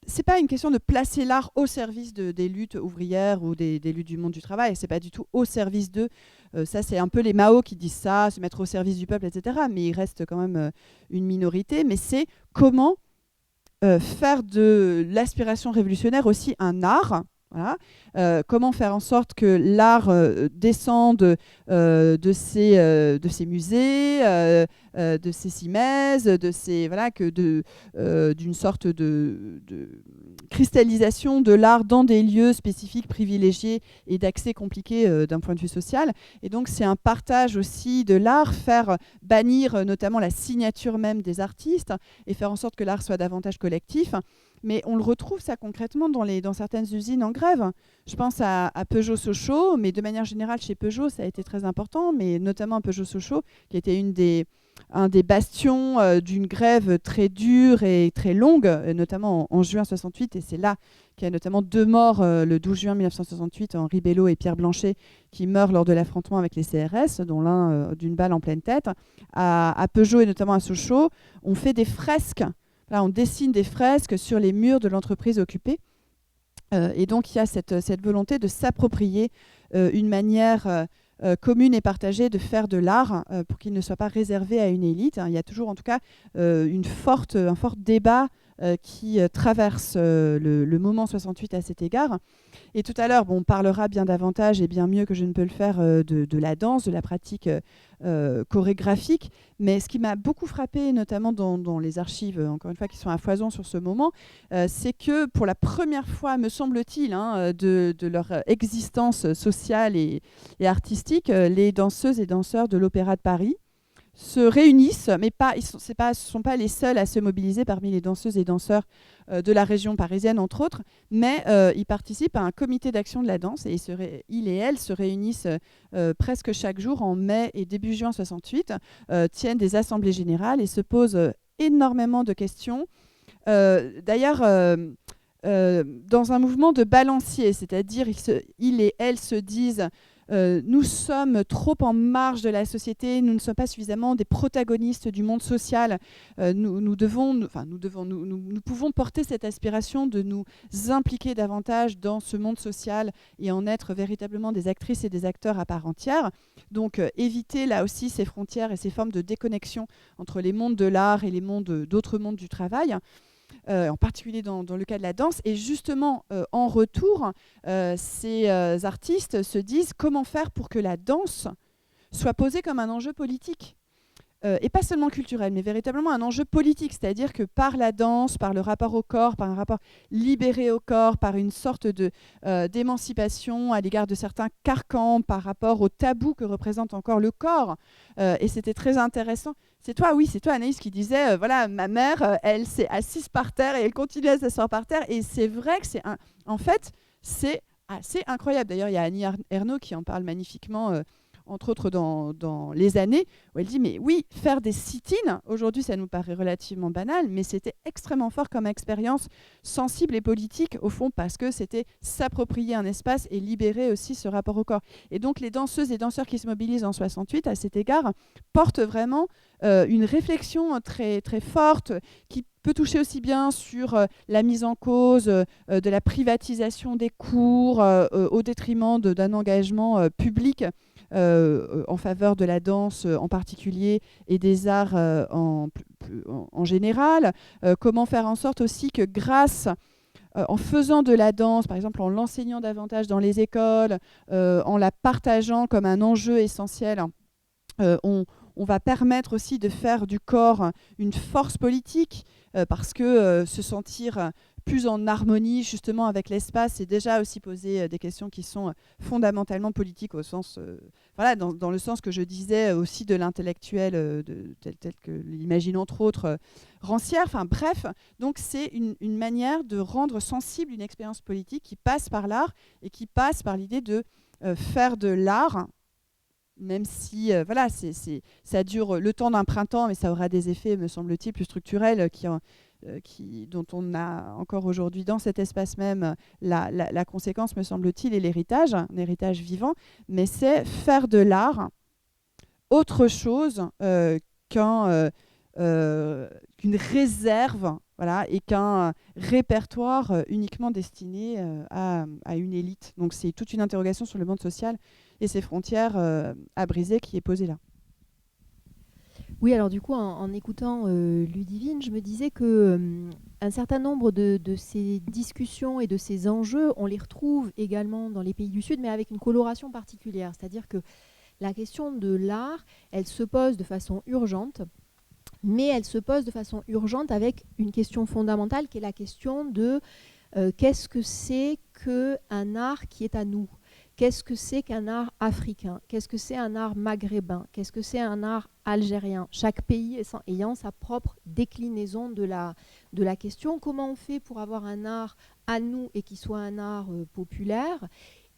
[SPEAKER 3] c'est pas une question de placer l'art au service des luttes ouvrières ou des luttes du monde du travail. C'est pas du tout au service d'eux. Ça, c'est un peu les Mao qui disent ça, se mettre au service du peuple, etc. Mais il reste quand même une minorité. Mais c'est comment faire de l'aspiration révolutionnaire aussi un art. Voilà. Comment faire en sorte que l'art descende de ces musées, de ces cimaises, d'une sorte de cristallisation de l'art dans des lieux spécifiques, privilégiés et d'accès compliqué d'un point de vue social. Et donc c'est un partage aussi de l'art, faire bannir notamment la signature même des artistes et faire en sorte que l'art soit davantage collectif. Mais on le retrouve ça concrètement dans certaines usines en grève. Je pense à Peugeot-Sochaux, mais de manière générale chez Peugeot, ça a été très important, mais notamment à Peugeot-Sochaux, qui était un des bastions d'une grève très dure et très longue, notamment en juin 68. Et c'est là qu'il y a notamment 2 morts le 12 juin 1968, Henri Bello et Pierre Blanchet, qui meurent lors de l'affrontement avec les CRS, dont l'un d'une balle en pleine tête. À Peugeot et notamment à Sochaux, on fait des fresques. Là, on dessine des fresques sur les murs de l'entreprise occupée. Et donc, il y a cette volonté de s'approprier une manière commune et partagée de faire de l'art pour qu'il ne soit pas réservé à une élite. Il y a toujours, en tout cas, un fort débat qui traverse le moment 68 à cet égard. Et tout à l'heure, on parlera bien davantage et bien mieux que je ne peux le faire de la danse, de la pratique chorégraphique. Mais ce qui m'a beaucoup frappé, notamment dans les archives, encore une fois, qui sont à foison sur ce moment, c'est que pour la première fois, me semble-t-il, de leur existence sociale et artistique, les danseuses et danseurs de l'Opéra de Paris se réunissent, mais ce ne sont pas les seuls à se mobiliser parmi les danseuses et danseurs de la région parisienne, entre autres, mais ils participent à un comité d'action de la danse et ils et elles se réunissent presque chaque jour en mai et début juin 68, tiennent des assemblées générales et se posent énormément de questions. D'ailleurs, dans un mouvement de balancier, c'est-à-dire ils et elles se disent nous sommes trop en marge de la société, nous ne sommes pas suffisamment des protagonistes du monde social, nous pouvons porter cette aspiration de nous impliquer davantage dans ce monde social et en être véritablement des actrices et des acteurs à part entière. Donc éviter là aussi ces frontières et ces formes de déconnexion entre les mondes de l'art et les mondes d'autres mondes du travail. En particulier dans le cas de la danse. Et justement, en retour, ces artistes se disent comment faire pour que la danse soit posée comme un enjeu politique. Et pas seulement culturel, mais véritablement un enjeu politique, c'est-à-dire que par la danse, par le rapport au corps, par un rapport libéré au corps, par une sorte d'émancipation à l'égard de certains carcans, par rapport au tabou que représente encore le corps. Et c'était très intéressant. C'est toi Anaïs, qui disait, voilà, ma mère, elle s'est assise par terre et elle continue à s'asseoir par terre. Et c'est vrai que en fait, c'est assez incroyable. D'ailleurs, il y a Annie Ernaux qui en parle magnifiquement, entre autres dans Les Années, où elle dit, mais oui, faire des sit-ins, aujourd'hui ça nous paraît relativement banal, mais c'était extrêmement fort comme expérience sensible et politique, au fond, parce que c'était s'approprier un espace et libérer aussi ce rapport au corps. Et donc les danseuses et danseurs qui se mobilisent en 68, à cet égard, portent vraiment une réflexion très, très forte, qui peut toucher aussi bien sur la mise en cause de la privatisation des cours au détriment d'un engagement public en faveur de la danse en particulier et des arts en général. Comment faire en sorte aussi que grâce en faisant de la danse, par exemple en l'enseignant davantage dans les écoles, en la partageant comme un enjeu essentiel, on va permettre aussi de faire du corps une force politique, parce que se sentir plus en harmonie justement avec l'espace, c'est déjà aussi poser des questions qui sont fondamentalement politiques, au sens, voilà, dans le sens que je disais aussi de l'intellectuel, tel que l'imagine entre autres Rancière. Enfin bref, donc c'est une manière de rendre sensible une expérience politique qui passe par l'art et qui passe par l'idée de faire de l'art, même si voilà, ça dure le temps d'un printemps, mais ça aura des effets, me semble-t-il, plus structurels dont on a encore aujourd'hui dans cet espace même la conséquence, me semble-t-il, et l'héritage, un héritage vivant. Mais c'est faire de l'art autre chose qu'une réserve, voilà, et qu'un répertoire uniquement destiné à une élite. Donc c'est toute une interrogation sur le monde social et ses frontières à briser qui est posée là.
[SPEAKER 2] Oui, alors du coup, en écoutant Ludivine, je me disais que un certain nombre de ces discussions et de ces enjeux, on les retrouve également dans les pays du Sud, mais avec une coloration particulière. C'est-à-dire que la question de l'art, elle se pose de façon urgente, mais elle se pose de façon urgente avec une question fondamentale qui est la question de qu'est-ce que c'est qu'un art qui est à nous ? Qu'est-ce que c'est qu'un art africain? Qu'est-ce que c'est un art maghrébin? Qu'est-ce que c'est un art algérien? Chaque pays ayant sa propre déclinaison de la question. Comment on fait pour avoir un art à nous et qui soit un art populaire?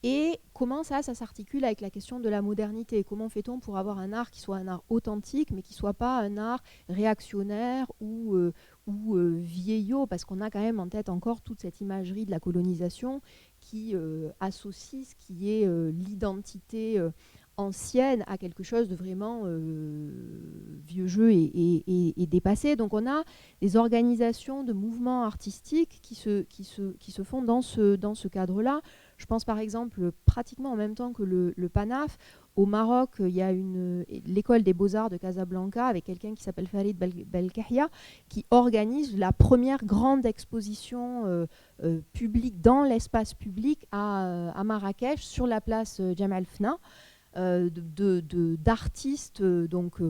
[SPEAKER 2] Et comment ça s'articule avec la question de la modernité? Comment fait-on pour avoir un art qui soit un art authentique, mais qui ne soit pas un art réactionnaire ou vieillot? Parce qu'on a quand même en tête encore toute cette imagerie de la colonisation qui associe ce qui est l'identité ancienne à quelque chose de vraiment vieux jeu et dépassé. Donc on a des organisations de mouvements artistiques qui se font dans ce cadre-là. Je pense par exemple, pratiquement en même temps que le PANAF, au Maroc, il y a l'école des beaux-arts de Casablanca avec quelqu'un qui s'appelle Farid Belkahia qui organise la première grande exposition publique dans l'espace public à Marrakech sur la place Jemaa el-Fna. D'artistes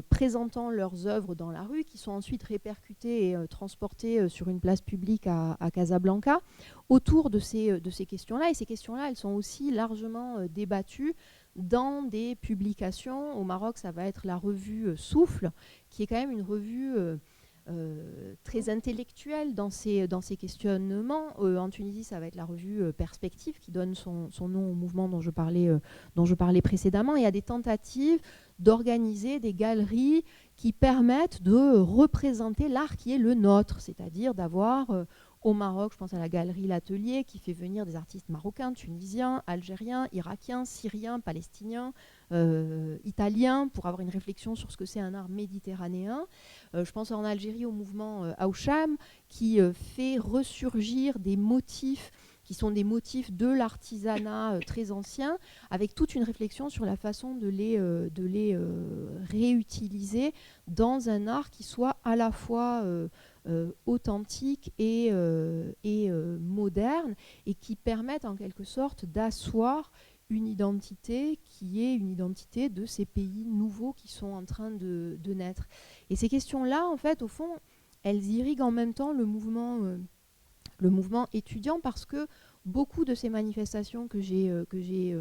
[SPEAKER 2] présentant leurs œuvres dans la rue qui sont ensuite répercutées et transportées sur une place publique à Casablanca autour de ces questions-là. Et ces questions-là, elles sont aussi largement débattues dans des publications. Au Maroc, ça va être la revue Souffle, qui est quand même une revue très intellectuelle dans ces questionnements. En Tunisie, ça va être la revue Perspective qui donne son nom au mouvement dont je parlais précédemment. Il y a des tentatives d'organiser des galeries qui permettent de représenter l'art qui est le nôtre, c'est-à-dire d'avoir Au Maroc, je pense à la galerie L'Atelier qui fait venir des artistes marocains, tunisiens, algériens, irakiens, syriens, palestiniens, italiens pour avoir une réflexion sur ce que c'est un art méditerranéen. Je pense en Algérie au mouvement Aoucham qui fait ressurgir des motifs qui sont des motifs de l'artisanat très ancien, avec toute une réflexion sur la façon de les réutiliser dans un art qui soit à la fois authentique et moderne, et qui permette en quelque sorte d'asseoir une identité qui est une identité de ces pays nouveaux qui sont en train de naître. Et ces questions-là, en fait, au fond, elles irriguent en même temps le mouvement étudiant, parce que beaucoup de ces manifestations que j'ai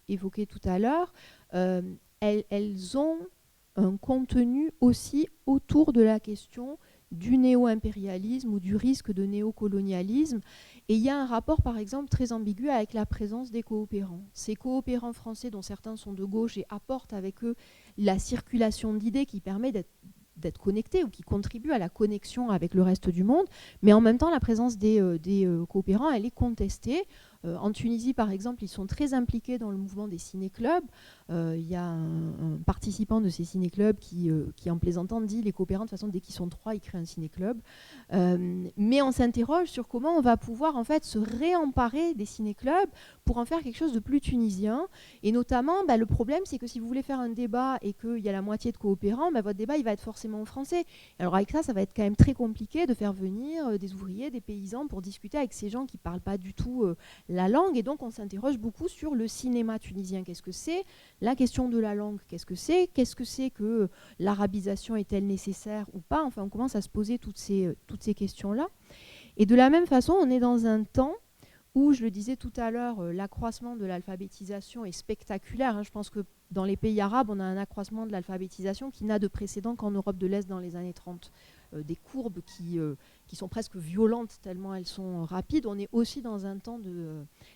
[SPEAKER 2] évoquées tout à l'heure, elles ont un contenu aussi autour de la question du néo-impérialisme ou du risque de néocolonialisme. Et il y a un rapport, par exemple, très ambigu avec la présence des coopérants. Ces coopérants français, dont certains sont de gauche et apportent avec eux la circulation d'idées qui permet d'être connectés ou qui contribuent à la connexion avec le reste du monde, mais en même temps la présence des coopérants, elle est contestée. En Tunisie, par exemple, ils sont très impliqués dans le mouvement des ciné-clubs. Il y a un participant de ces ciné-clubs qui, en plaisantant, dit les coopérants, de toute façon, dès qu'ils sont 3, ils créent un ciné-club. Mais on s'interroge sur comment on va pouvoir en fait se réemparer des ciné-clubs pour en faire quelque chose de plus tunisien. Et notamment, le problème, c'est que si vous voulez faire un débat et qu'il y a la moitié de coopérants, votre débat, il va être forcément en français. Alors avec ça va être quand même très compliqué de faire venir des ouvriers, des paysans pour discuter avec ces gens qui ne parlent pas du tout la langue. Et donc, on s'interroge beaucoup sur le cinéma tunisien. Qu'est-ce que c'est ? La question de la langue, qu'est-ce que c'est ? Qu'est-ce que c'est que l'arabisation, est-elle nécessaire ou pas ? Enfin, on commence à se poser toutes ces questions-là. Et de la même façon, on est dans un temps où, je le disais tout à l'heure, l'accroissement de l'alphabétisation est spectaculaire. Je pense que dans les pays arabes, on a un accroissement de l'alphabétisation qui n'a de précédent qu'en Europe de l'Est dans les années 30. Des courbes qui sont presque violentes tellement elles sont rapides. On est aussi dans un temps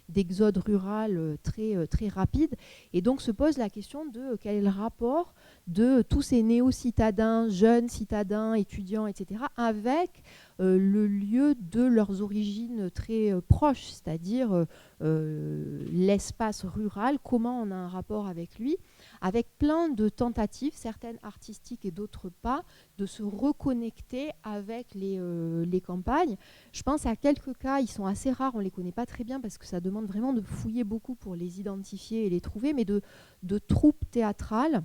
[SPEAKER 2] d'exode rural très rapide. Et donc se pose la question de quel est le rapport de tous ces néo-citadins, jeunes citadins, étudiants, etc., avec le lieu de leurs origines très proches, c'est-à-dire l'espace rural, comment on a un rapport avec lui, avec plein de tentatives, certaines artistiques et d'autres pas, de se reconnecter avec les campagnes. Je pense à quelques cas, ils sont assez rares, on ne les connaît pas très bien parce que ça demande vraiment de fouiller beaucoup pour les identifier et les trouver, mais de troupes théâtrales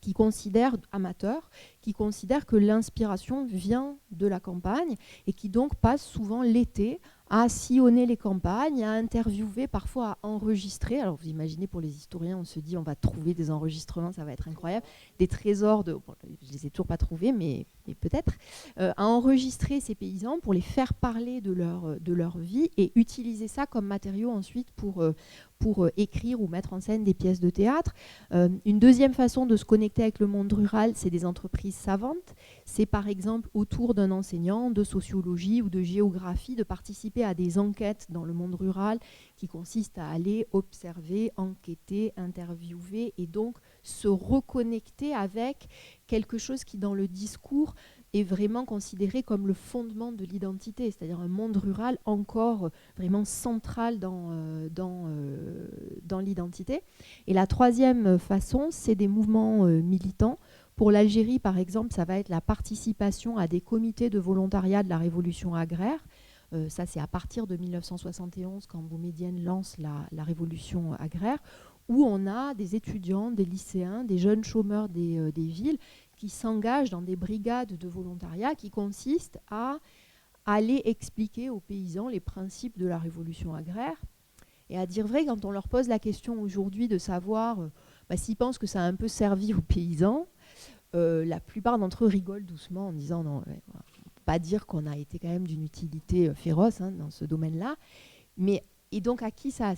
[SPEAKER 2] qui considèrent, amateurs, qui considèrent que l'inspiration vient de la campagne et qui donc passent souvent l'été à sillonner les campagnes, à interviewer, parfois à enregistrer. Alors vous imaginez, pour les historiens, on se dit on va trouver des enregistrements, ça va être incroyable, des trésors je ne les ai toujours pas trouvés, mais peut-être, à enregistrer ces paysans pour les faire parler de leur vie et utiliser ça comme matériau ensuite pour écrire ou mettre en scène des pièces de théâtre. Une deuxième façon de se connecter avec le monde rural, c'est des entreprises savantes. C'est par exemple autour d'un enseignant de sociologie ou de géographie de participer à des enquêtes dans le monde rural qui consistent à aller observer, enquêter, interviewer et donc se reconnecter avec quelque chose qui dans le discours est vraiment considéré comme le fondement de l'identité, c'est-à-dire un monde rural encore vraiment central dans l'identité. Et la troisième façon, c'est des mouvements militants. Pour l'Algérie, par exemple, ça va être la participation à des comités de volontariat de la révolution agraire. Ça, c'est à partir de 1971, quand Boumedienne lance la révolution agraire, où on a des étudiants, des lycéens, des jeunes chômeurs des villes qui s'engagent dans des brigades de volontariat qui consistent à aller expliquer aux paysans les principes de la révolution agraire. Et à dire vrai, quand on leur pose la question aujourd'hui de savoir s'ils pensent que ça a un peu servi aux paysans, la plupart d'entre eux rigolent doucement en disant non, on ne peut pas dire qu'on a été quand même d'une utilité féroce dans ce domaine-là. Et donc à qui ça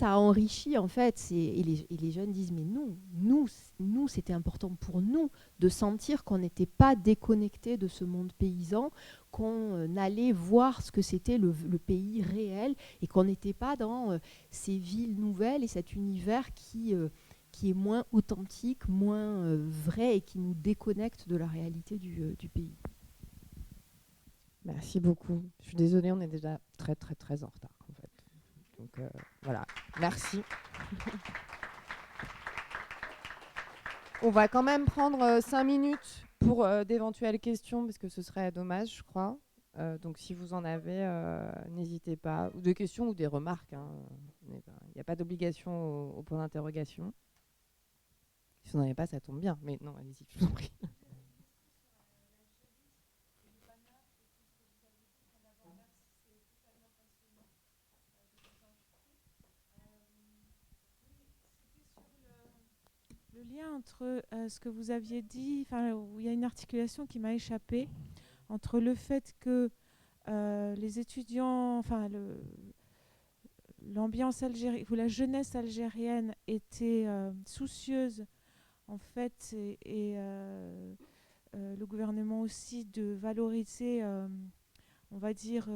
[SPEAKER 2] a enrichi en fait et les jeunes disent mais nous c'était important pour nous de sentir qu'on n'était pas déconnecté de ce monde paysan, qu'on allait voir ce que c'était le pays réel et qu'on n'était pas dans ces villes nouvelles et cet univers qui est moins authentique, moins vrai et qui nous déconnecte de la réalité du pays.
[SPEAKER 1] Merci beaucoup. Je suis désolée, on est déjà très très très en retard en fait. Donc voilà, merci. On va quand même prendre 5 minutes pour d'éventuelles questions parce que ce serait dommage, je crois. Donc si vous en avez, n'hésitez pas. Ou des questions ou des remarques. Hein. Il n'y a pas d'obligation au point d'interrogation. Si vous n'en avez pas, ça tombe bien. Mais non, allez-y, je vous en prie.
[SPEAKER 4] Le lien entre ce que vous aviez dit, où il y a une articulation qui m'a échappé, entre le fait que les étudiants, l'ambiance algérienne, ou la jeunesse algérienne était soucieuse, en fait, et le gouvernement aussi, de valoriser, on va dire,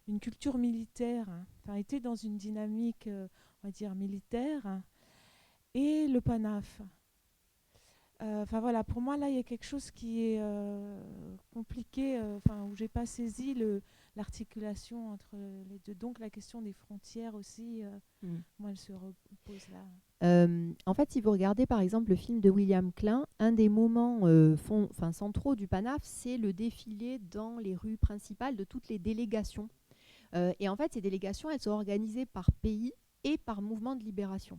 [SPEAKER 4] une culture militaire, hein, était dans une dynamique, on va dire, militaire, hein, et le PANAF. Voilà, pour moi là il y a quelque chose qui est compliqué, où j'ai pas saisi l'articulation entre les deux. Donc la question des frontières aussi, moi elle se repose là.
[SPEAKER 2] En fait, si vous regardez par exemple le film de William Klein, un des moments centraux du PANAF, c'est le défilé dans les rues principales de toutes les délégations. Et en fait, ces délégations, elles sont organisées par pays et par mouvement de libération.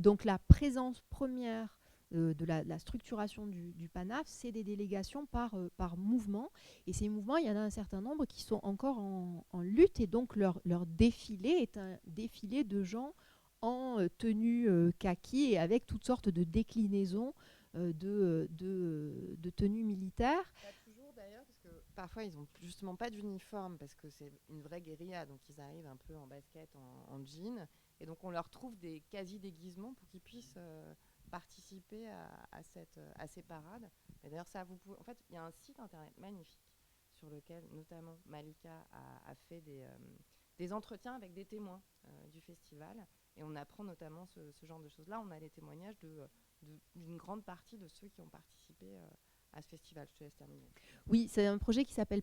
[SPEAKER 2] Donc la présence première de la structuration du PANAF, c'est des délégations par mouvement. Et ces mouvements, il y en a un certain nombre qui sont encore en lutte. Et donc leur défilé est un défilé de gens en tenue kaki et avec toutes sortes de déclinaisons de tenues militaires.
[SPEAKER 1] Pas toujours d'ailleurs, parce que parfois ils n'ont justement pas d'uniforme, parce que c'est une vraie guérilla, donc ils arrivent un peu en basket, en jean, et donc on leur trouve des quasi-déguisements pour qu'ils puissent participer à ces parades. Et d'ailleurs, en fait, il y a un site internet magnifique sur lequel, notamment, Malika a fait des entretiens avec des témoins du festival. Et on apprend notamment ce genre de choses-là. On a les témoignages d'une grande partie de ceux qui ont participé à ce festival. Je te laisse terminer.
[SPEAKER 2] Oui, c'est un projet qui s'appelle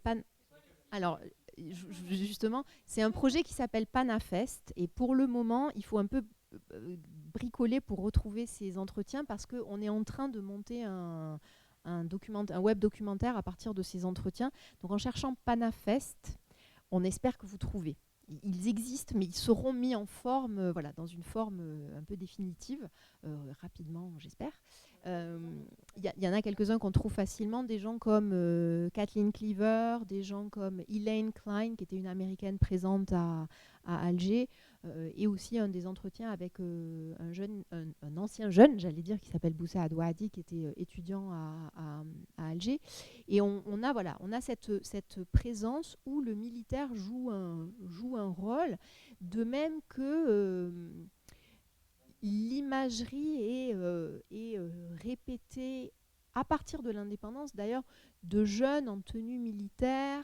[SPEAKER 2] Alors, justement, c'est un projet qui s'appelle Panafest. Et pour le moment, il faut un peu bricoler pour retrouver ces entretiens parce qu'on est en train de monter un web documentaire à partir de ces entretiens. Donc en cherchant Panafest, on espère que vous trouvez. Ils existent, mais ils seront mis en forme, dans une forme un peu définitive, rapidement, j'espère. Il y en a quelques-uns qu'on trouve facilement, des gens comme Kathleen Cleaver, des gens comme Elaine Klein, qui était une américaine présente à Alger, et aussi un des entretiens avec un ancien jeune, j'allais dire, qui s'appelle Boussa Adouadi, qui était étudiant à Alger. Et on a cette présence où le militaire joue un rôle, de même que l'imagerie est répétée à partir de l'indépendance, d'ailleurs, de jeunes en tenue militaire,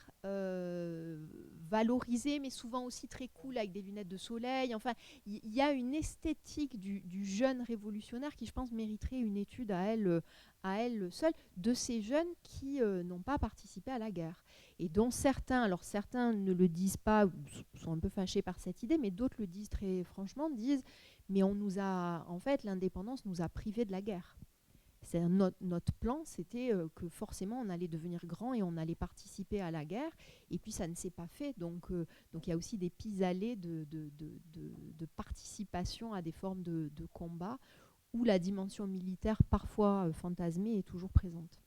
[SPEAKER 2] valorisés, mais souvent aussi très cool, avec des lunettes de soleil. Enfin, il y a une esthétique du jeune révolutionnaire qui, je pense, mériterait une étude à elle seule, de ces jeunes qui n'ont pas participé à la guerre. Et dont certains ne le disent pas, ou sont un peu fâchés par cette idée, mais d'autres le disent très franchement, disent mais l'indépendance nous a privés de la guerre. Notre plan, c'était que forcément on allait devenir grand et on allait participer à la guerre, et puis ça ne s'est pas fait. Donc il y a aussi des pis-aller de participation à des formes de combat où la dimension militaire, parfois fantasmée, est toujours présente.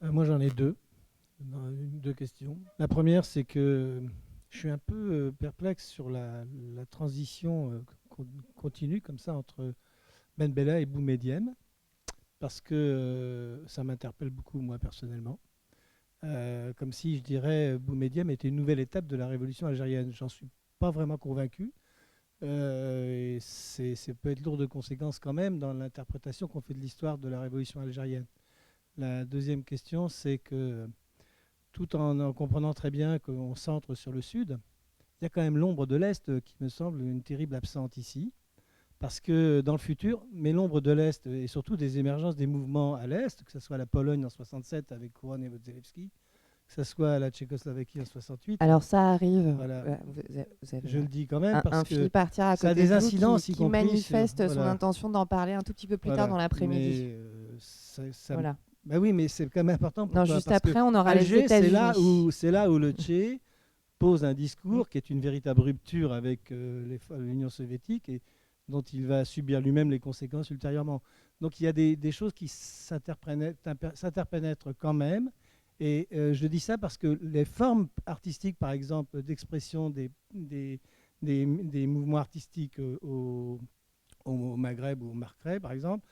[SPEAKER 5] Moi, j'en ai deux questions. La première, c'est que je suis un peu perplexe sur la transition continue comme ça entre Ben Bella et Boumedienne, parce que ça m'interpelle beaucoup, moi, personnellement. Comme si, je dirais, Boumedienne était une nouvelle étape de la révolution algérienne. J'en suis pas vraiment convaincu. Et ça peut être lourd de conséquences quand même dans l'interprétation qu'on fait de l'histoire de la révolution algérienne. La deuxième question, c'est que tout en comprenant très bien qu'on centre sur le Sud, il y a quand même l'ombre de l'Est qui me semble une terrible absente ici. Parce que dans le futur, mais l'ombre de l'Est et surtout des émergences des mouvements à l'Est, que ce soit la Pologne en 67 avec Kouron et Modzelewski, que ce soit la Tchécoslovaquie en 68.
[SPEAKER 1] Alors ça arrive,
[SPEAKER 5] Voilà.
[SPEAKER 1] vous avez
[SPEAKER 5] Je le dis quand même
[SPEAKER 1] un
[SPEAKER 5] parce que
[SPEAKER 1] Philippe Artière à
[SPEAKER 5] ça a
[SPEAKER 1] côté
[SPEAKER 5] des
[SPEAKER 1] de vous
[SPEAKER 5] incidences,
[SPEAKER 1] qui
[SPEAKER 5] y compris
[SPEAKER 1] manifeste
[SPEAKER 5] sur-
[SPEAKER 1] son
[SPEAKER 5] voilà.
[SPEAKER 1] intention d'en parler un tout petit peu plus tard
[SPEAKER 5] Voilà.
[SPEAKER 1] dans l'après-midi.
[SPEAKER 5] Mais,
[SPEAKER 1] Voilà.
[SPEAKER 5] bah oui, mais c'est quand même important.
[SPEAKER 1] Non,
[SPEAKER 5] Pourquoi
[SPEAKER 1] juste
[SPEAKER 5] Parce que
[SPEAKER 1] après, on aura les
[SPEAKER 5] Alger,
[SPEAKER 1] États-Unis.
[SPEAKER 5] c'est là où le Tché pose un discours qui est une véritable rupture avec l'Union soviétique et dont il va subir lui-même les conséquences ultérieurement. Donc il y a des choses qui s'interpénètrent quand même. Et je dis ça parce que les formes artistiques, par exemple, d'expression des mouvements artistiques au Maghreb ou au Marquet, par exemple,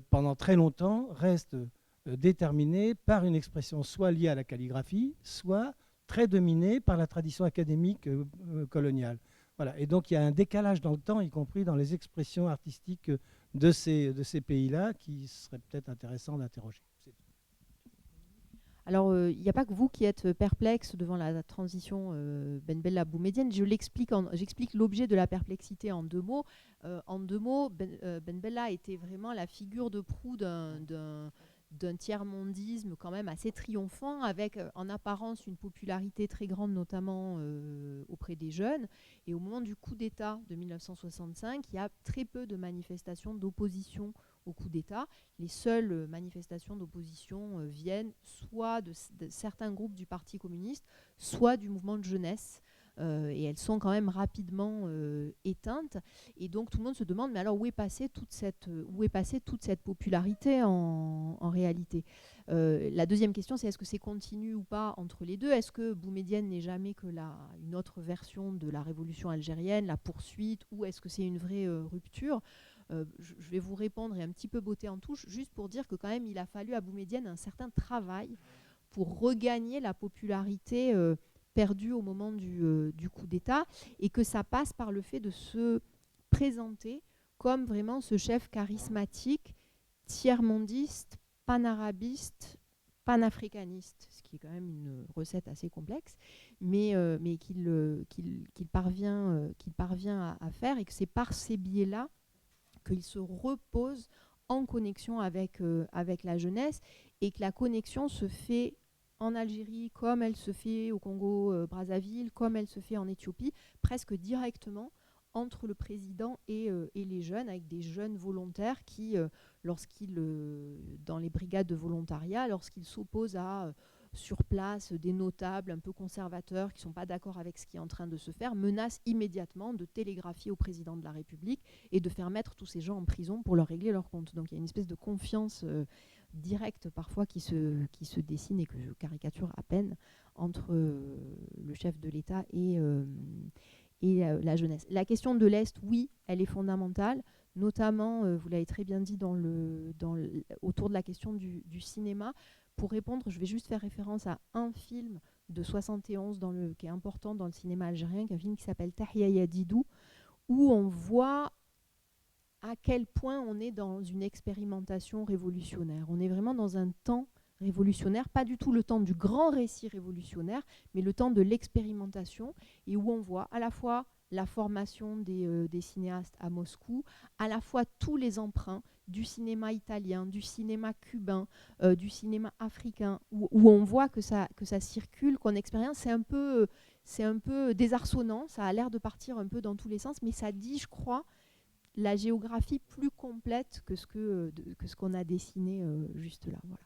[SPEAKER 5] pendant très longtemps, restent déterminés par une expression soit liée à la calligraphie, soit très dominée par la tradition académique coloniale. Voilà. Et donc il y a un décalage dans le temps, y compris dans les expressions artistiques de ces pays-là, qui serait peut-être intéressant d'interroger.
[SPEAKER 2] Alors, il n'y a pas que vous qui êtes perplexe devant la transition Ben Bella boumedienne. J'explique l'objet de la perplexité en 2 mots. Ben Bella était vraiment la figure de proue d'un tiers-mondisme quand même assez triomphant, avec en apparence une popularité très grande, notamment auprès des jeunes. Et au moment du coup d'État de 1965, il y a très peu de manifestations d'opposition au coup d'État. Les seules manifestations d'opposition viennent soit de certains groupes du Parti communiste, soit du mouvement de jeunesse. Et elles sont quand même rapidement éteintes. Et donc tout le monde se demande, mais alors où est passée toute cette popularité en réalité? La deuxième question, c'est est-ce que c'est continu ou pas entre les deux? Est-ce que Boumedienne n'est jamais que une autre version de la révolution algérienne, la poursuite, ou est-ce que c'est une vraie rupture? Je vais vous répondre et un petit peu botter en touche, juste pour dire que quand même il a fallu à Boumedienne un certain travail pour regagner la popularité perdue au moment du coup d'État, et que ça passe par le fait de se présenter comme vraiment ce chef charismatique, tiers-mondiste, panarabiste, panafricaniste, ce qui est quand même une recette assez complexe, mais qu'il parvient à faire, et que c'est par ces biais-là qu'il se repose en connexion avec la jeunesse, et que la connexion se fait en Algérie comme elle se fait au Congo-Brazzaville, comme elle se fait en Éthiopie, presque directement entre le président et les jeunes, avec des jeunes volontaires qui, dans les brigades de volontariat, lorsqu'ils s'opposent à sur place des notables un peu conservateurs qui ne sont pas d'accord avec ce qui est en train de se faire, menacent immédiatement de télégraphier au président de la République et de faire mettre tous ces gens en prison pour leur régler leurs comptes. Donc il y a une espèce de confiance directe parfois qui se dessine, et que je caricature à peine, entre le chef de l'État et la jeunesse. La question de l'Est, oui, elle est fondamentale, notamment, vous l'avez très bien dit, autour de la question du cinéma. Pour répondre, je vais juste faire référence à un film de 71 qui est important dans le cinéma algérien, qui est un film qui s'appelle Tahia Yadidou, où on voit à quel point on est dans une expérimentation révolutionnaire. On est vraiment dans un temps révolutionnaire, pas du tout le temps du grand récit révolutionnaire, mais le temps de l'expérimentation, et où on voit à la fois la formation des cinéastes à Moscou, à la fois tous les emprunts du cinéma italien, du cinéma cubain, du cinéma africain, où on voit que ça circule, qu'on expérience. C'est un peu désarçonnant, ça a l'air de partir un peu dans tous les sens, mais ça dit, je crois, la géographie plus complète que ce qu'on a dessiné juste là. Voilà.